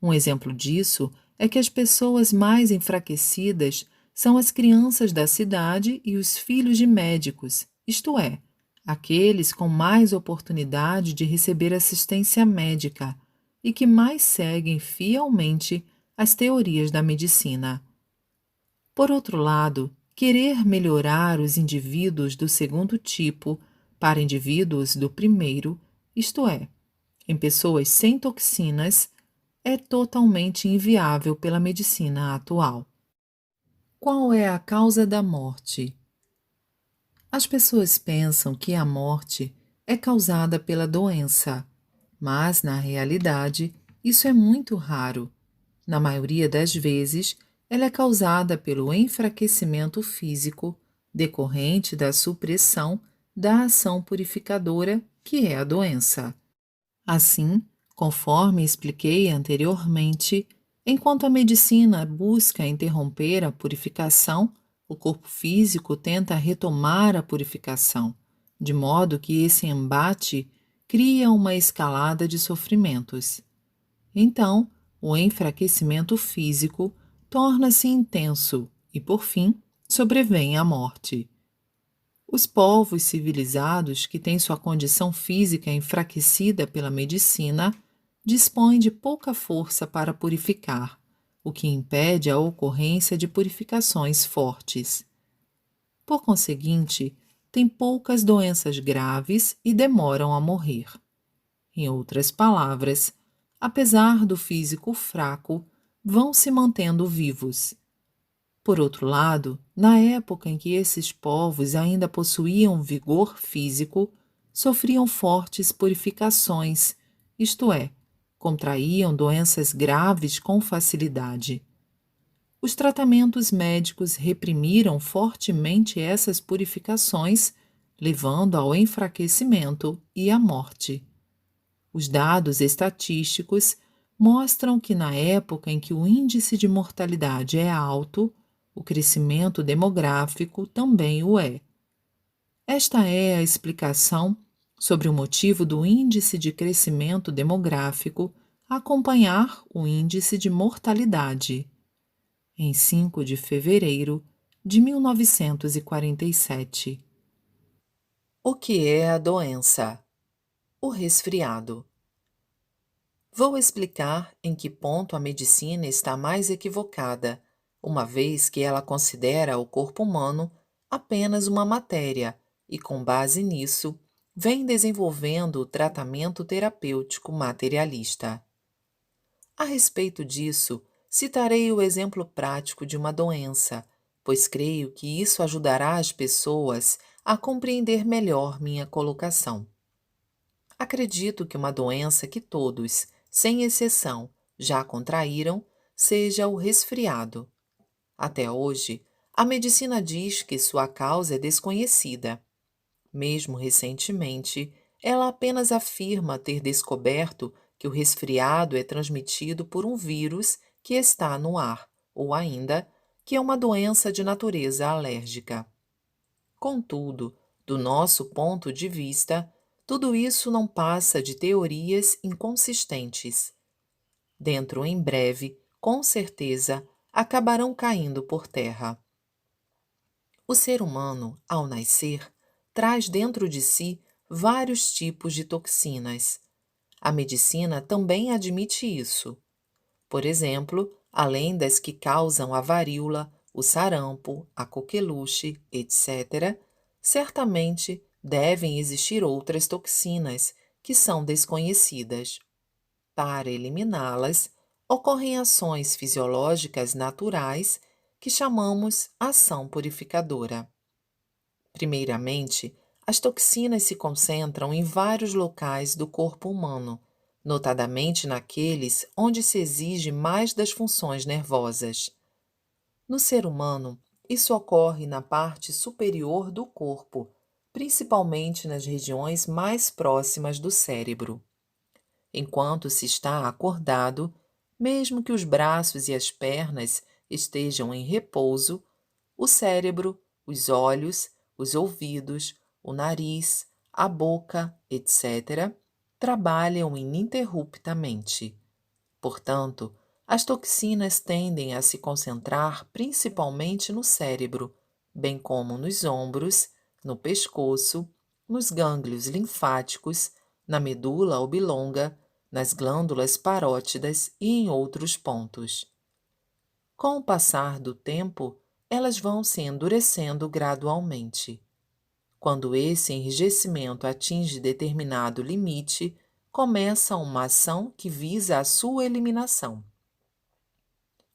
Um exemplo disso é que as pessoas mais enfraquecidas são as crianças da cidade e os filhos de médicos, isto é, aqueles com mais oportunidade de receber assistência médica e que mais seguem fielmente as teorias da medicina. Por outro lado, querer melhorar os indivíduos do segundo tipo para indivíduos do primeiro, isto é, em pessoas sem toxinas, é totalmente inviável pela medicina atual. Qual é a causa da morte? As pessoas pensam que a morte é causada pela doença, mas, na realidade, isso é muito raro. Na maioria das vezes, ela é causada pelo enfraquecimento físico decorrente da supressão da ação purificadora, que é a doença. Assim, conforme expliquei anteriormente, enquanto a medicina busca interromper a purificação, o corpo físico tenta retomar a purificação, de modo que esse embate cria uma escalada de sofrimentos. Então, o enfraquecimento físico torna-se intenso e, por fim, sobrevém a morte. Os povos civilizados que têm sua condição física enfraquecida pela medicina dispõem de pouca força para purificar, o que impede a ocorrência de purificações fortes. Por conseguinte, têm poucas doenças graves e demoram a morrer. Em outras palavras, apesar do físico fraco, vão se mantendo vivos. Por outro lado, na época em que esses povos ainda possuíam vigor físico, sofriam fortes purificações, isto é, contraíam doenças graves com facilidade. Os tratamentos médicos reprimiram fortemente essas purificações, levando ao enfraquecimento e à morte. Os dados estatísticos mostram que na época em que o índice de mortalidade é alto, o crescimento demográfico também o é. Esta é a explicação sobre o motivo do índice de crescimento demográfico acompanhar o índice de mortalidade. Em 5 de fevereiro de 1947. O que é a doença? O resfriado. Vou explicar em que ponto a medicina está mais equivocada, uma vez que ela considera o corpo humano apenas uma matéria e, com base nisso, vem desenvolvendo o tratamento terapêutico materialista. A respeito disso, citarei o exemplo prático de uma doença, pois creio que isso ajudará as pessoas a compreender melhor minha colocação. Acredito que uma doença que todos, sem exceção, já contraíram seja o resfriado. Até hoje, a medicina diz que sua causa é desconhecida. Mesmo recentemente, ela apenas afirma ter descoberto que o resfriado é transmitido por um vírus que está no ar, ou ainda, que é uma doença de natureza alérgica. Contudo, do nosso ponto de vista, tudo isso não passa de teorias inconsistentes. Dentro em breve, com certeza, acabarão caindo por terra. O ser humano, ao nascer, traz dentro de si vários tipos de toxinas. A medicina também admite isso. Por exemplo, além das que causam a varíola, o sarampo, a coqueluche, etc., certamente devem existir outras toxinas que são desconhecidas. Para eliminá-las, ocorrem ações fisiológicas naturais que chamamos ação purificadora. Primeiramente, as toxinas se concentram em vários locais do corpo humano, notadamente naqueles onde se exige mais das funções nervosas. No ser humano, isso ocorre na parte superior do corpo, principalmente nas regiões mais próximas do cérebro. Enquanto se está acordado, mesmo que os braços e as pernas estejam em repouso, o cérebro, os olhos, os ouvidos, o nariz, a boca, etc., trabalham ininterruptamente. Portanto, as toxinas tendem a se concentrar principalmente no cérebro, bem como nos ombros, no pescoço, nos gânglios linfáticos, na medula oblonga, nas glândulas parótidas e em outros pontos. Com o passar do tempo, elas vão se endurecendo gradualmente. Quando esse enrijecimento atinge determinado limite, começa uma ação que visa a sua eliminação.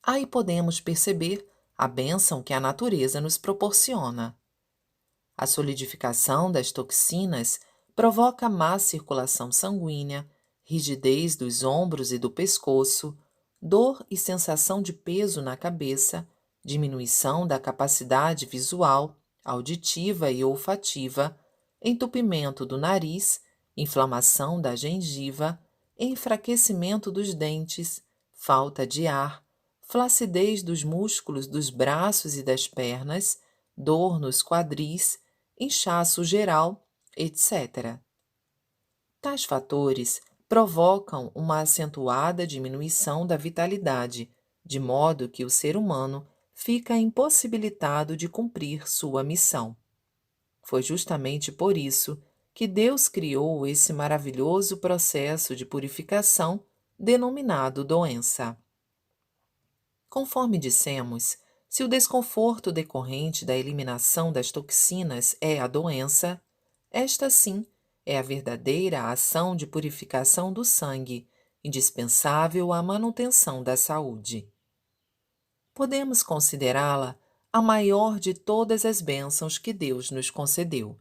Aí podemos perceber a bênção que a natureza nos proporciona. A solidificação das toxinas provoca má circulação sanguínea, rigidez dos ombros e do pescoço, dor e sensação de peso na cabeça, diminuição da capacidade visual, auditiva e olfativa, entupimento do nariz, inflamação da gengiva, enfraquecimento dos dentes, falta de ar, flacidez dos músculos dos braços e das pernas, dor nos quadris, inchaço geral, etc. Tais fatores provocam uma acentuada diminuição da vitalidade, de modo que o ser humano fica impossibilitado de cumprir sua missão. Foi justamente por isso que Deus criou esse maravilhoso processo de purificação denominado doença. Conforme dissemos, se o desconforto decorrente da eliminação das toxinas é a doença, esta sim é a verdadeira ação de purificação do sangue, indispensável à manutenção da saúde. Podemos considerá-la a maior de todas as bênçãos que Deus nos concedeu.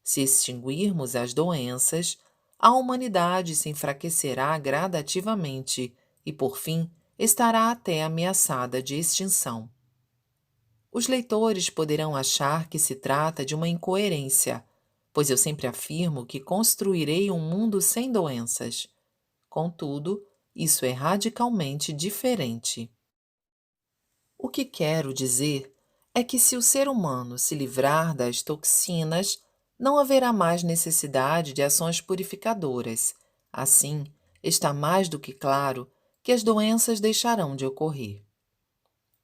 Se extinguirmos as doenças, a humanidade se enfraquecerá gradativamente e, por fim, estará até ameaçada de extinção. Os leitores poderão achar que se trata de uma incoerência, pois eu sempre afirmo que construirei um mundo sem doenças. Contudo, isso é radicalmente diferente. O que quero dizer é que se o ser humano se livrar das toxinas, não haverá mais necessidade de ações purificadoras. Assim, está mais do que claro que as doenças deixarão de ocorrer.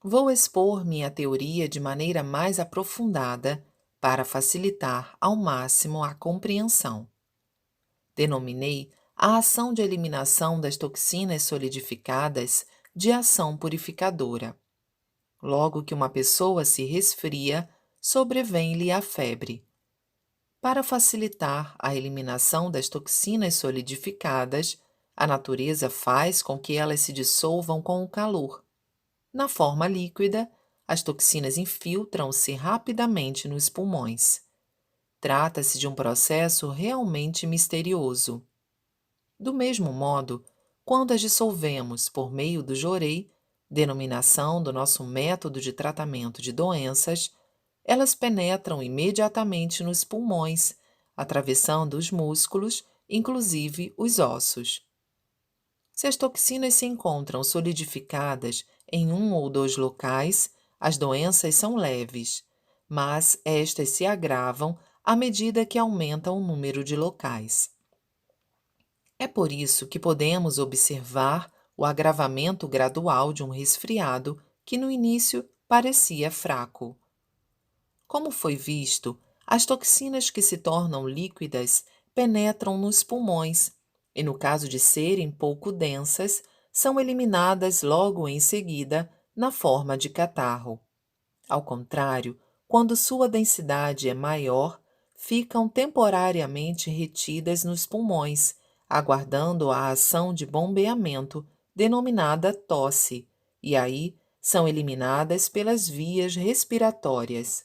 Vou expor minha teoria de maneira mais aprofundada para facilitar ao máximo a compreensão. Denominei a ação de eliminação das toxinas solidificadas de ação purificadora. Logo que uma pessoa se resfria, sobrevém-lhe a febre. Para facilitar a eliminação das toxinas solidificadas, a natureza faz com que elas se dissolvam com o calor. Na forma líquida, as toxinas infiltram-se rapidamente nos pulmões. Trata-se de um processo realmente misterioso. Do mesmo modo, quando as dissolvemos por meio do jorei, denominação do nosso método de tratamento de doenças, elas penetram imediatamente nos pulmões, atravessando os músculos, inclusive os ossos. Se as toxinas se encontram solidificadas em um ou dois locais, as doenças são leves, mas estas se agravam à medida que aumenta o número de locais. É por isso que podemos observar o agravamento gradual de um resfriado que no início parecia fraco. Como foi visto, as toxinas que se tornam líquidas penetram nos pulmões e, no caso de serem pouco densas, são eliminadas logo em seguida na forma de catarro. Ao contrário, quando sua densidade é maior, ficam temporariamente retidas nos pulmões, aguardando a ação de bombeamento, denominada tosse, e aí são eliminadas pelas vias respiratórias.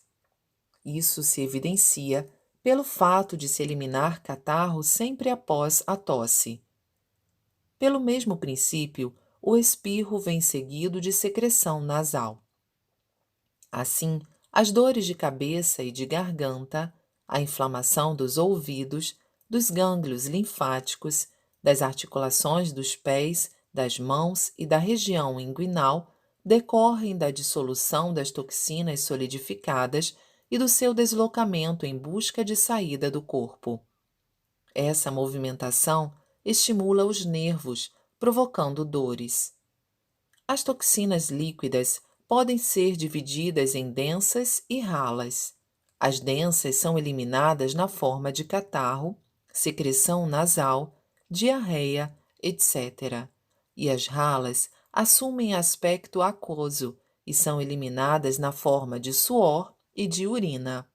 Isso se evidencia pelo fato de se eliminar catarro sempre após a tosse. Pelo mesmo princípio, o espirro vem seguido de secreção nasal. Assim, as dores de cabeça e de garganta, a inflamação dos ouvidos, dos gânglios linfáticos, das articulações dos pés, das mãos e da região inguinal decorrem da dissolução das toxinas solidificadas e do seu deslocamento em busca de saída do corpo. Essa movimentação estimula os nervos, provocando dores. As toxinas líquidas podem ser divididas em densas e ralas. As densas são eliminadas na forma de catarro, secreção nasal, diarreia, etc. E as ralas assumem aspecto aquoso e são eliminadas na forma de suor e de urina.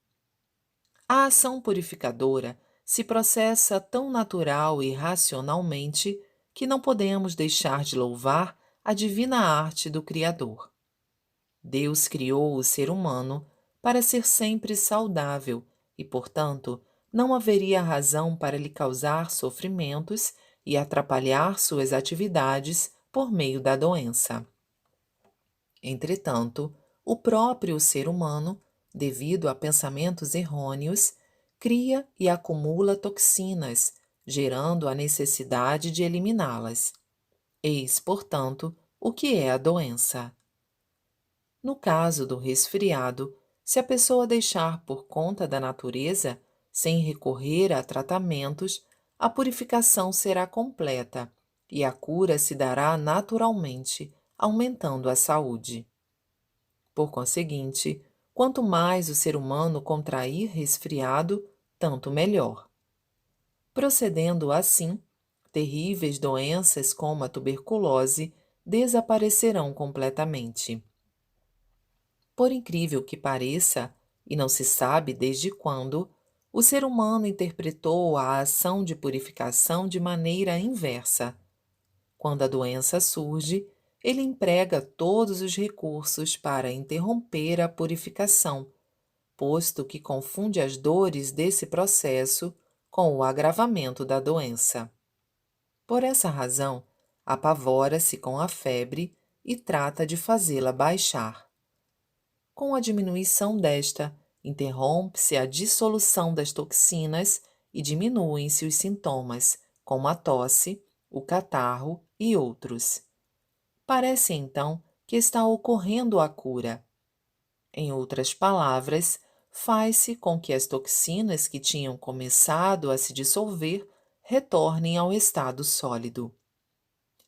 A ação purificadora se processa tão natural e racionalmente que não podemos deixar de louvar a divina arte do Criador. Deus criou o ser humano para ser sempre saudável e, portanto, não haveria razão para lhe causar sofrimentos e atrapalhar suas atividades por meio da doença. Entretanto, o próprio ser humano, devido a pensamentos errôneos, cria e acumula toxinas, gerando a necessidade de eliminá-las. Eis, portanto, o que é a doença. No caso do resfriado, se a pessoa deixar por conta da natureza, sem recorrer a tratamentos, a purificação será completa e a cura se dará naturalmente, aumentando a saúde. Por conseguinte, quanto mais o ser humano contrair resfriado, tanto melhor. Procedendo assim, terríveis doenças como a tuberculose desaparecerão completamente. Por incrível que pareça, e não se sabe desde quando, o ser humano interpretou a ação de purificação de maneira inversa. Quando a doença surge, ele emprega todos os recursos para interromper a purificação, posto que confunde as dores desse processo com o agravamento da doença. Por essa razão, apavora-se com a febre e trata de fazê-la baixar. Com a diminuição desta, interrompe-se a dissolução das toxinas e diminuem-se os sintomas, como a tosse, o catarro e outros. Parece então que está ocorrendo a cura. Em outras palavras, faz-se com que as toxinas que tinham começado a se dissolver retornem ao estado sólido.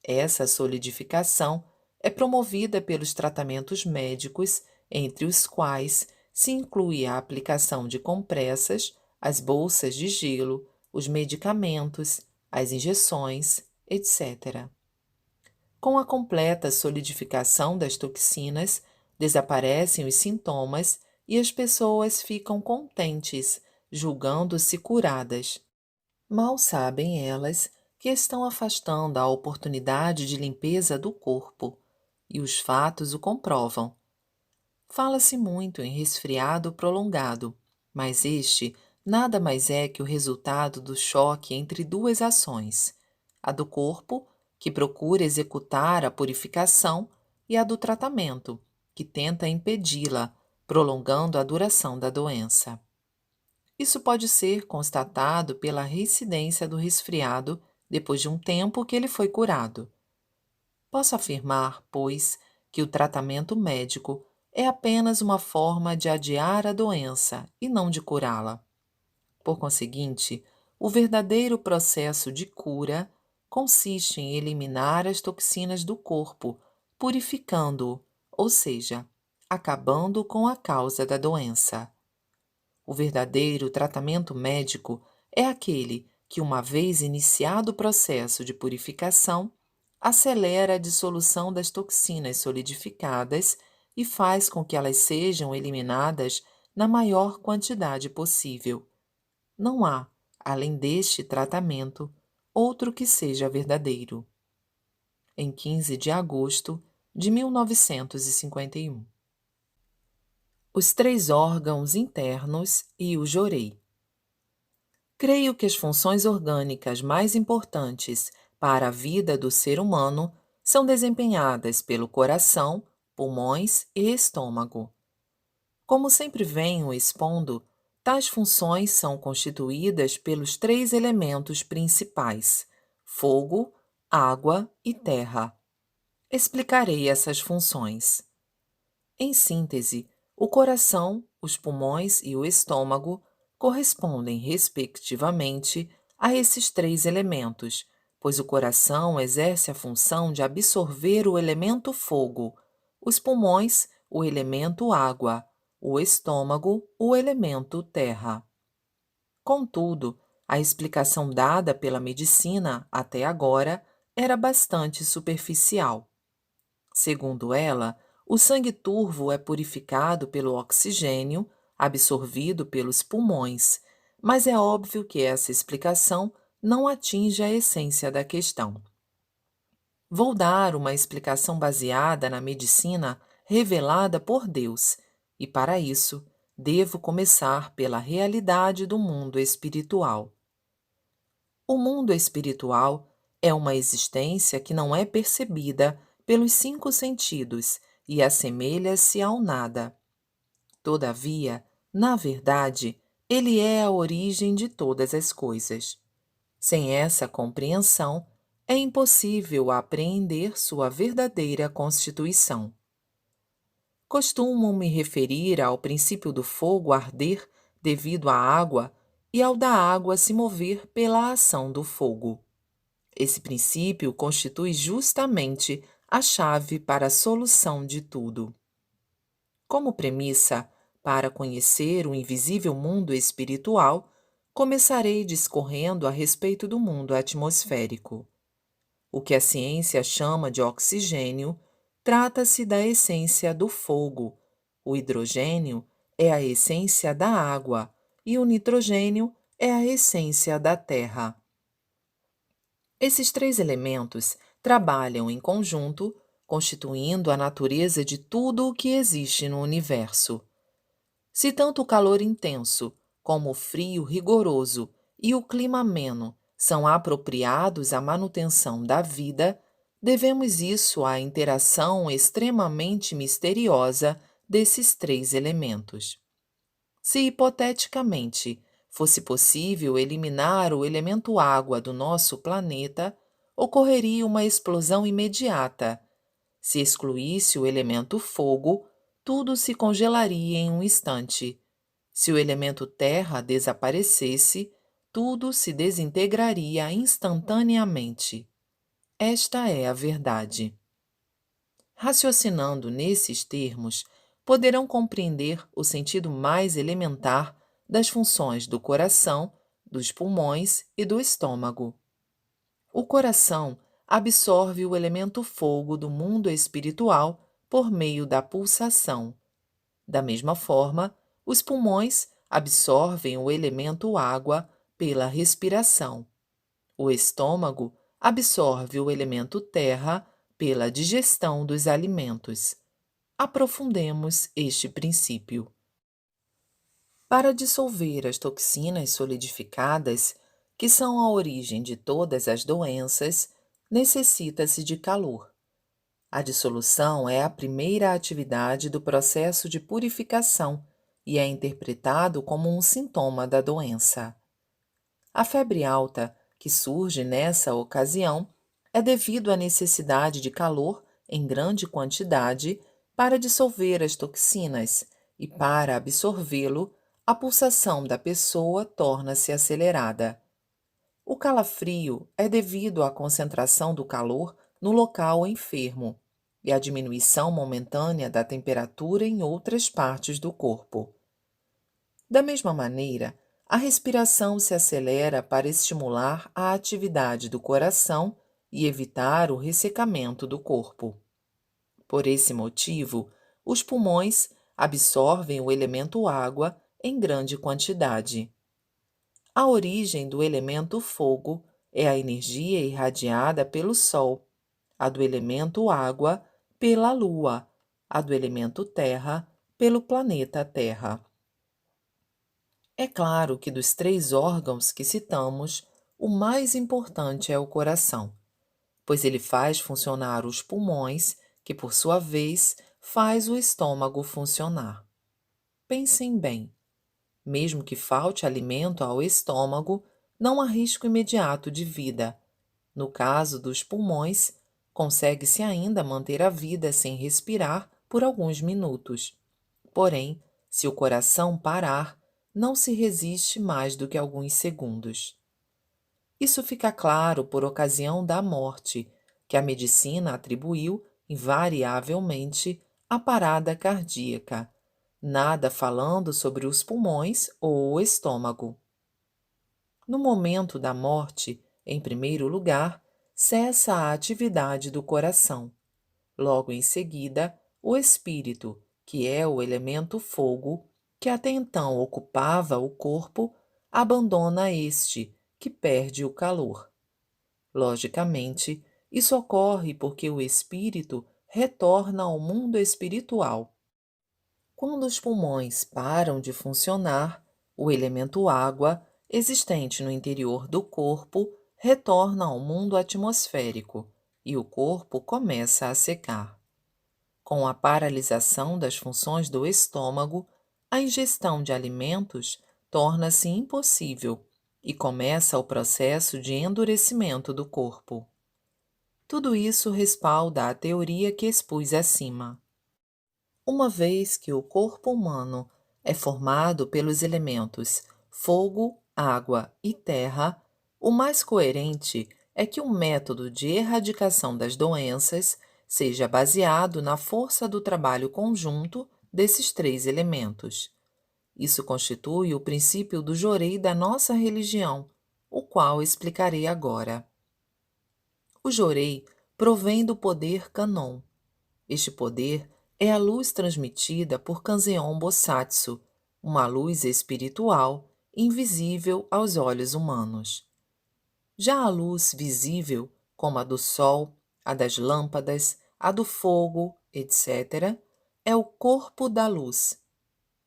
Essa solidificação é promovida pelos tratamentos médicos, entre os quais se inclui a aplicação de compressas, as bolsas de gelo, os medicamentos, as injeções, etc. Com a completa solidificação das toxinas, desaparecem os sintomas e as pessoas ficam contentes, julgando-se curadas. Mal sabem elas que estão afastando a oportunidade de limpeza do corpo, e os fatos o comprovam. Fala-se muito em resfriado prolongado, mas este nada mais é que o resultado do choque entre duas ações: a do corpo, que procura executar a purificação, e a do tratamento, que tenta impedi-la, prolongando a duração da doença. Isso pode ser constatado pela reincidência do resfriado depois de um tempo que ele foi curado. Posso afirmar, pois, que o tratamento médico é apenas uma forma de adiar a doença e não de curá-la. Por conseguinte, o verdadeiro processo de cura consiste em eliminar as toxinas do corpo, purificando-o, ou seja, acabando com a causa da doença. O verdadeiro tratamento médico é aquele que, uma vez iniciado o processo de purificação, acelera a dissolução das toxinas solidificadas e faz com que elas sejam eliminadas na maior quantidade possível. Não há, além deste tratamento, outro que seja verdadeiro. Em 15 de agosto de 1951. Os três órgãos internos e o jorei. Creio que as funções orgânicas mais importantes para a vida do ser humano são desempenhadas pelo coração, pulmões e estômago. Como sempre venho expondo, tais funções são constituídas pelos três elementos principais: fogo, água e terra. Explicarei essas funções. Em síntese, o coração, os pulmões e o estômago correspondem, respectivamente, a esses três elementos, pois o coração exerce a função de absorver o elemento fogo, os pulmões, o elemento água, o estômago, o elemento terra. Contudo, a explicação dada pela medicina até agora era bastante superficial. Segundo ela, o sangue turvo é purificado pelo oxigênio absorvido pelos pulmões, mas é óbvio que essa explicação não atinge a essência da questão. Vou dar uma explicação baseada na medicina revelada por Deus, e para isso devo começar pela realidade do mundo espiritual. O mundo espiritual é uma existência que não é percebida pelos cinco sentidos e assemelha-se ao nada. Todavia, na verdade, ele é a origem de todas as coisas. Sem essa compreensão, é impossível apreender sua verdadeira constituição. Costumo me referir ao princípio do fogo arder devido à água e ao da água se mover pela ação do fogo. Esse princípio constitui justamente a chave para a solução de tudo. Como premissa, para conhecer o invisível mundo espiritual, começarei discorrendo a respeito do mundo atmosférico. O que a ciência chama de oxigênio trata-se da essência do fogo. O hidrogênio é a essência da água e o nitrogênio é a essência da terra. Esses três elementos trabalham em conjunto, constituindo a natureza de tudo o que existe no universo. Se tanto o calor intenso, como o frio rigoroso e o clima ameno são apropriados à manutenção da vida, devemos isso à interação extremamente misteriosa desses três elementos. Se hipoteticamente fosse possível eliminar o elemento água do nosso planeta, ocorreria uma explosão imediata. Se excluísse o elemento fogo, tudo se congelaria em um instante. Se o elemento terra desaparecesse, tudo se desintegraria instantaneamente. Esta é a verdade. Raciocinando nesses termos, poderão compreender o sentido mais elementar das funções do coração, dos pulmões e do estômago. O coração absorve o elemento fogo do mundo espiritual por meio da pulsação. Da mesma forma, os pulmões absorvem o elemento água pela respiração. O estômago absorve o elemento terra pela digestão dos alimentos. Aprofundemos este princípio. Para dissolver as toxinas solidificadas, que são a origem de todas as doenças, necessita-se de calor. A dissolução é a primeira atividade do processo de purificação e é interpretado como um sintoma da doença. A febre alta, que surge nessa ocasião, é devido à necessidade de calor em grande quantidade para dissolver as toxinas e, para absorvê-lo, a pulsação da pessoa torna-se acelerada. O calafrio é devido à concentração do calor no local enfermo e à diminuição momentânea da temperatura em outras partes do corpo. Da mesma maneira, a respiração se acelera para estimular a atividade do coração e evitar o ressecamento do corpo. Por esse motivo, os pulmões absorvem o elemento água em grande quantidade. A origem do elemento fogo é a energia irradiada pelo Sol, a do elemento água pela Lua, a do elemento terra pelo planeta Terra. É claro que dos três órgãos que citamos, o mais importante é o coração, pois ele faz funcionar os pulmões, que por sua vez faz o estômago funcionar. Pensem bem. Mesmo que falte alimento ao estômago, não há risco imediato de vida. No caso dos pulmões, consegue-se ainda manter a vida sem respirar por alguns minutos. Porém, se o coração parar, não se resiste mais do que alguns segundos. Isso fica claro por ocasião da morte, que a medicina atribuiu, invariavelmente, à parada cardíaca, nada falando sobre os pulmões ou o estômago. No momento da morte, em primeiro lugar, cessa a atividade do coração. Logo em seguida, o espírito, que é o elemento fogo, que até então ocupava o corpo, abandona este, que perde o calor. Logicamente, isso ocorre porque o espírito retorna ao mundo espiritual. Quando os pulmões param de funcionar, o elemento água, existente no interior do corpo, retorna ao mundo atmosférico e o corpo começa a secar. Com a paralisação das funções do estômago, a ingestão de alimentos torna-se impossível e começa o processo de endurecimento do corpo. Tudo isso respalda a teoria que expus acima. Uma vez que o corpo humano é formado pelos elementos fogo, água e terra, o mais coerente é que o método de erradicação das doenças seja baseado na força do trabalho conjunto desses três elementos. Isso constitui o princípio do Jorei da nossa religião, o qual explicarei agora. O Jorei provém do poder Kannon. Este poder é a luz transmitida por Kanzeon Bosatsu, uma luz espiritual invisível aos olhos humanos. Já a luz visível, como a do sol, a das lâmpadas, a do fogo, etc., é o corpo da luz.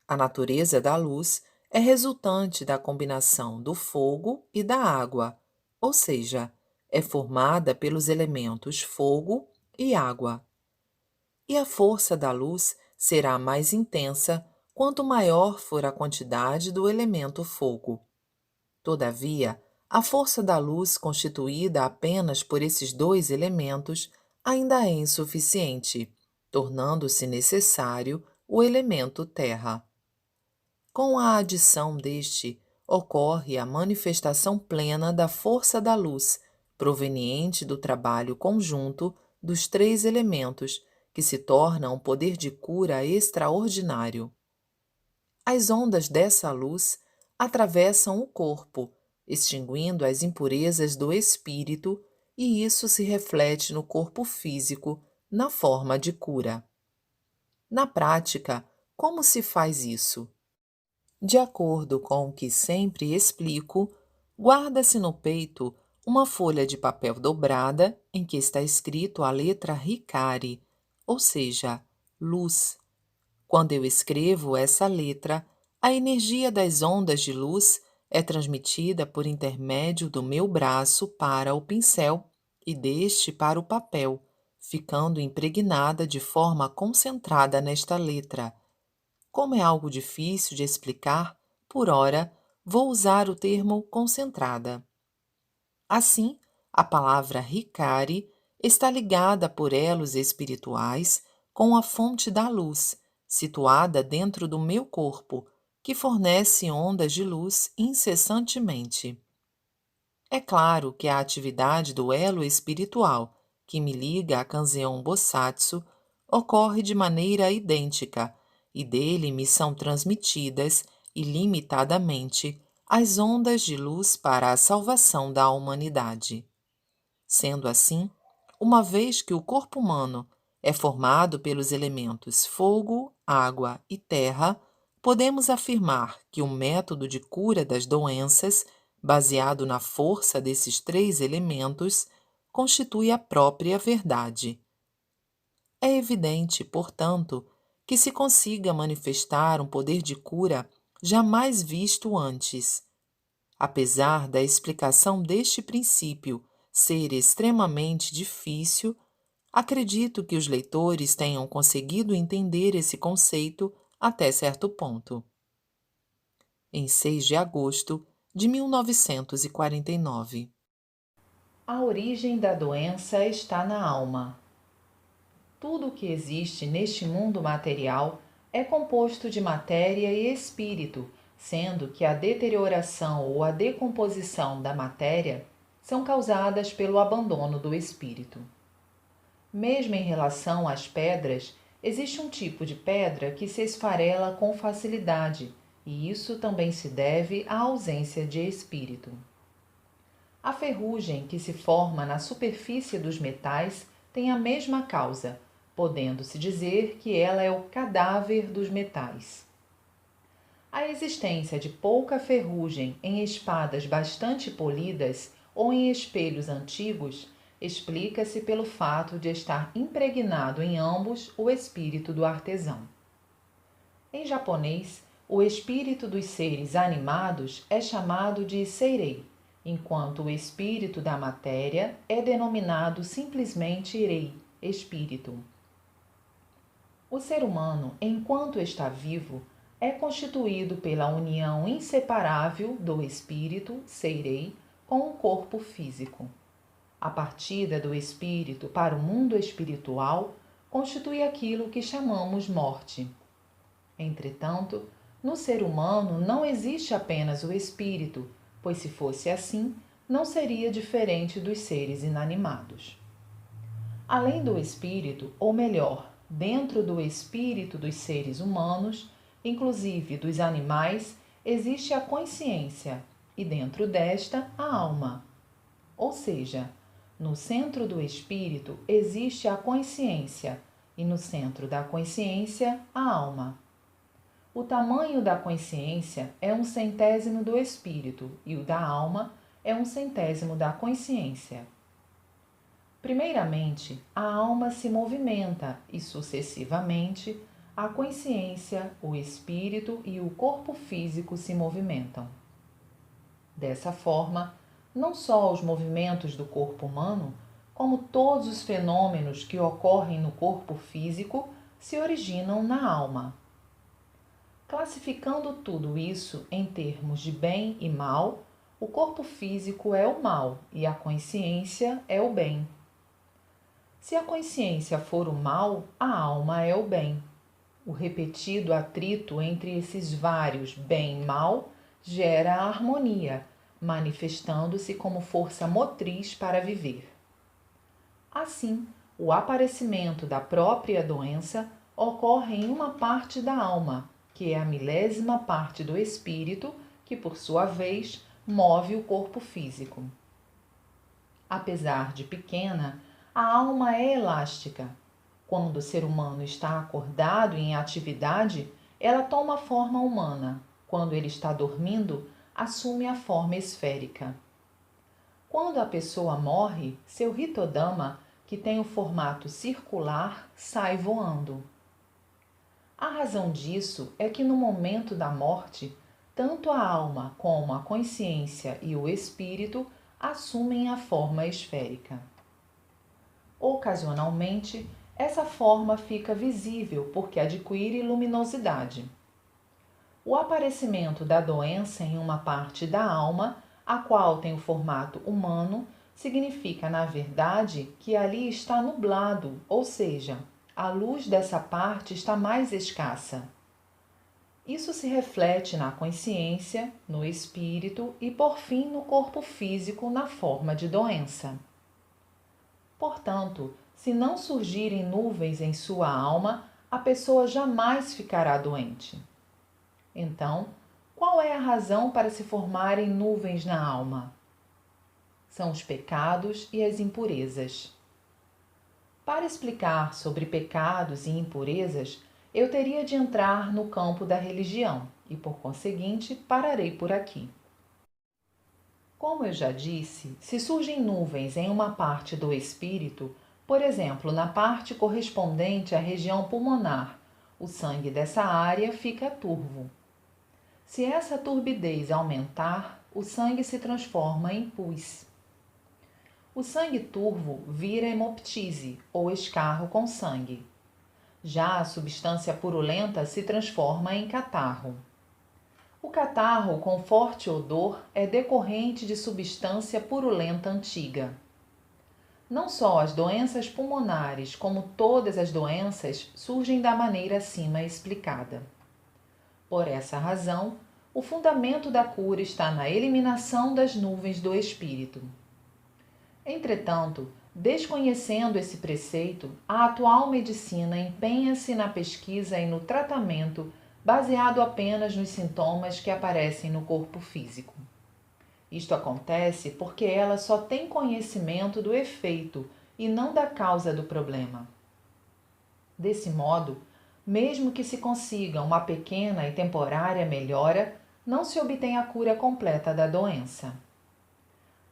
A natureza da luz é resultante da combinação do fogo e da água, ou seja, é formada pelos elementos fogo e água. E a força da luz será mais intensa quanto maior for a quantidade do elemento fogo. Todavia, a força da luz constituída apenas por esses dois elementos ainda é insuficiente, tornando-se necessário o elemento terra. Com a adição deste, ocorre a manifestação plena da força da luz, proveniente do trabalho conjunto dos três elementos, que se torna um poder de cura extraordinário. As ondas dessa luz atravessam o corpo, extinguindo as impurezas do espírito, e isso se reflete no corpo físico, na forma de cura. Na prática, como se faz isso? De acordo com o que sempre explico, guarda-se no peito uma folha de papel dobrada em que está escrito a letra Hikari, ou seja, luz. Quando eu escrevo essa letra, a energia das ondas de luz é transmitida por intermédio do meu braço para o pincel e deste para o papel, ficando impregnada de forma concentrada nesta letra. Como é algo difícil de explicar, por ora, vou usar o termo concentrada. Assim, a palavra Hikari está ligada por elos espirituais com a fonte da luz, situada dentro do meu corpo, que fornece ondas de luz incessantemente. É claro que a atividade do elo espiritual, que me liga a Kanzeon Bosatsu, ocorre de maneira idêntica, e dele me são transmitidas, ilimitadamente, as ondas de luz para a salvação da humanidade. Sendo assim, uma vez que o corpo humano é formado pelos elementos fogo, água e terra, podemos afirmar que o método de cura das doenças, baseado na força desses três elementos, constitui a própria verdade. É evidente, portanto, que se consiga manifestar um poder de cura jamais visto antes. Apesar da explicação deste princípio ser extremamente difícil, acredito que os leitores tenham conseguido entender esse conceito até certo ponto. Em 6 de agosto de 1949. A origem da doença está na alma. Tudo o que existe neste mundo material é composto de matéria e espírito, sendo que a deterioração ou a decomposição da matéria são causadas pelo abandono do espírito. Mesmo em relação às pedras, existe um tipo de pedra que se esfarela com facilidade, e isso também se deve à ausência de espírito. A ferrugem que se forma na superfície dos metais tem a mesma causa, podendo-se dizer que ela é o cadáver dos metais. A existência de pouca ferrugem em espadas bastante polidas ou em espelhos antigos explica-se pelo fato de estar impregnado em ambos o espírito do artesão. Em japonês, o espírito dos seres animados é chamado de seirei, enquanto o espírito da matéria é denominado simplesmente rei, espírito. O ser humano, enquanto está vivo, é constituído pela união inseparável do espírito, seirei, com o corpo físico. A partida do espírito para o mundo espiritual constitui aquilo que chamamos morte. Entretanto, No ser humano não existe apenas o espírito, pois se fosse assim, não seria diferente dos seres inanimados. Além do espírito, ou melhor, dentro do espírito dos seres humanos, inclusive dos animais, existe a consciência e dentro desta a alma. Ou seja, no centro do espírito existe a consciência e no centro da consciência a alma. O tamanho da consciência é 1/100º do espírito e o da alma é 1/100º da consciência. Primeiramente, a alma se movimenta e, sucessivamente, a consciência, o espírito e o corpo físico se movimentam. Dessa forma, não só os movimentos do corpo humano, como todos os fenômenos que ocorrem no corpo físico se originam na alma. Classificando tudo isso em termos de bem e mal, o corpo físico é o mal e a consciência é o bem. Se a consciência for o mal, a alma é o bem. O repetido atrito entre esses vários bem e mal gera a harmonia, manifestando-se como força motriz para viver. Assim, o aparecimento da própria doença ocorre em uma parte da alma, que é a milésima parte do espírito, que por sua vez move o corpo físico. Apesar de pequena, a alma é elástica. Quando o ser humano está acordado e em atividade, ela toma forma humana. Quando ele está dormindo, assume a forma esférica. Quando a pessoa morre, seu Ritodama, que tem o formato circular, sai voando. A razão disso é que no momento da morte, tanto a alma como a consciência e o espírito assumem a forma esférica. Ocasionalmente, essa forma fica visível porque adquire luminosidade. O aparecimento da doença em uma parte da alma, a qual tem o formato humano, significa, na verdade, que ali está nublado, ou seja, a luz dessa parte está mais escassa. Isso se reflete na consciência, no espírito e, por fim, no corpo físico na forma de doença. Portanto, se não surgirem nuvens em sua alma, a pessoa jamais ficará doente. Então, qual é a razão para se formarem nuvens na alma? São os pecados e as impurezas. Para explicar sobre pecados e impurezas, eu teria de entrar no campo da religião e, por conseguinte, pararei por aqui. Como eu já disse, se surgem nuvens em uma parte do espírito, por exemplo, na parte correspondente à região pulmonar, o sangue dessa área fica turvo. Se essa turbidez aumentar, o sangue se transforma em pus. O sangue turvo vira hemoptise, ou escarro com sangue. Já a substância purulenta se transforma em catarro. O catarro com forte odor é decorrente de substância purulenta antiga. Não só as doenças pulmonares, como todas as doenças, surgem da maneira acima explicada. Por essa razão, o fundamento da cura está na eliminação das nuvens do espírito. Entretanto, desconhecendo esse preceito, a atual medicina empenha-se na pesquisa e no tratamento baseado apenas nos sintomas que aparecem no corpo físico. Isto acontece porque ela só tem conhecimento do efeito e não da causa do problema. Desse modo, mesmo que se consiga uma pequena e temporária melhora, não se obtém a cura completa da doença.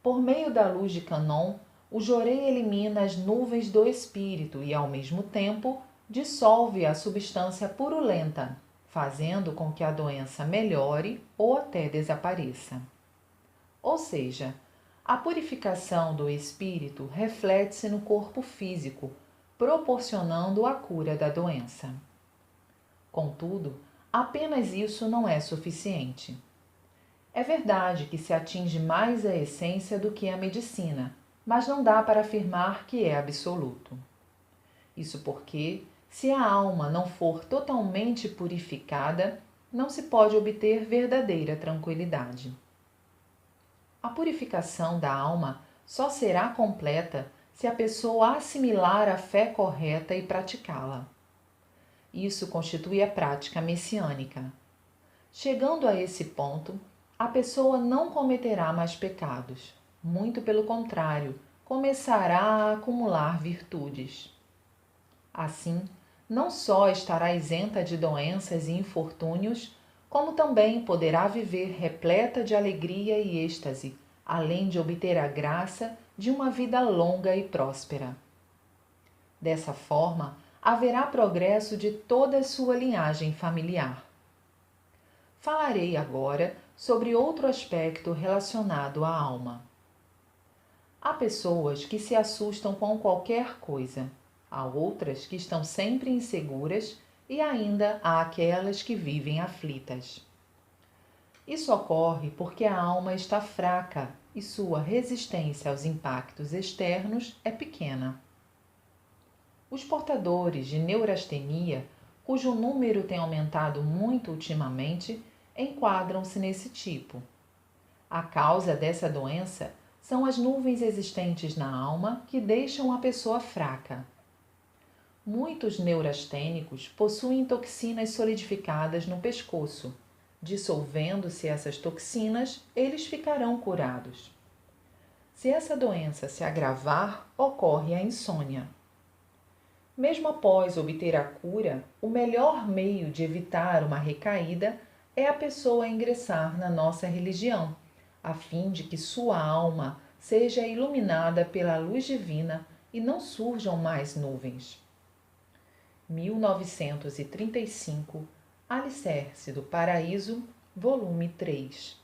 Por meio da luz de Canon, o Jorei elimina as nuvens do espírito e, ao mesmo tempo, dissolve a substância purulenta, fazendo com que a doença melhore ou até desapareça. Ou seja, a purificação do espírito reflete-se no corpo físico, proporcionando a cura da doença. Contudo, apenas isso não é suficiente. É verdade que se atinge mais a essência do que a medicina, mas não dá para afirmar que é absoluto. Isso porque, se a alma não for totalmente purificada, não se pode obter verdadeira tranquilidade. A purificação da alma só será completa se a pessoa assimilar a fé correta e praticá-la. Isso constitui a prática messiânica. Chegando a esse ponto, a pessoa não cometerá mais pecados. Muito pelo contrário, começará a acumular virtudes. Assim, não só estará isenta de doenças e infortúnios, como também poderá viver repleta de alegria e êxtase, além de obter a graça de uma vida longa e próspera. Dessa forma, haverá progresso de toda a sua linhagem familiar. Falarei agora sobre outro aspecto relacionado à alma. Há pessoas que se assustam com qualquer coisa, há outras que estão sempre inseguras e ainda há aquelas que vivem aflitas. Isso ocorre porque a alma está fraca e sua resistência aos impactos externos é pequena. Os portadores de neurastenia, cujo número tem aumentado muito ultimamente, enquadram-se nesse tipo. A causa dessa doença são as nuvens existentes na alma que deixam a pessoa fraca. Muitos neurastênicos possuem toxinas solidificadas no pescoço. Dissolvendo-se essas toxinas, eles ficarão curados. Se essa doença se agravar, ocorre a insônia. Mesmo após obter a cura, o melhor meio de evitar uma recaída é a pessoa ingressar na nossa religião, a fim de que sua alma seja iluminada pela luz divina e não surjam mais nuvens. 1935, Alicerce do Paraíso, volume 3.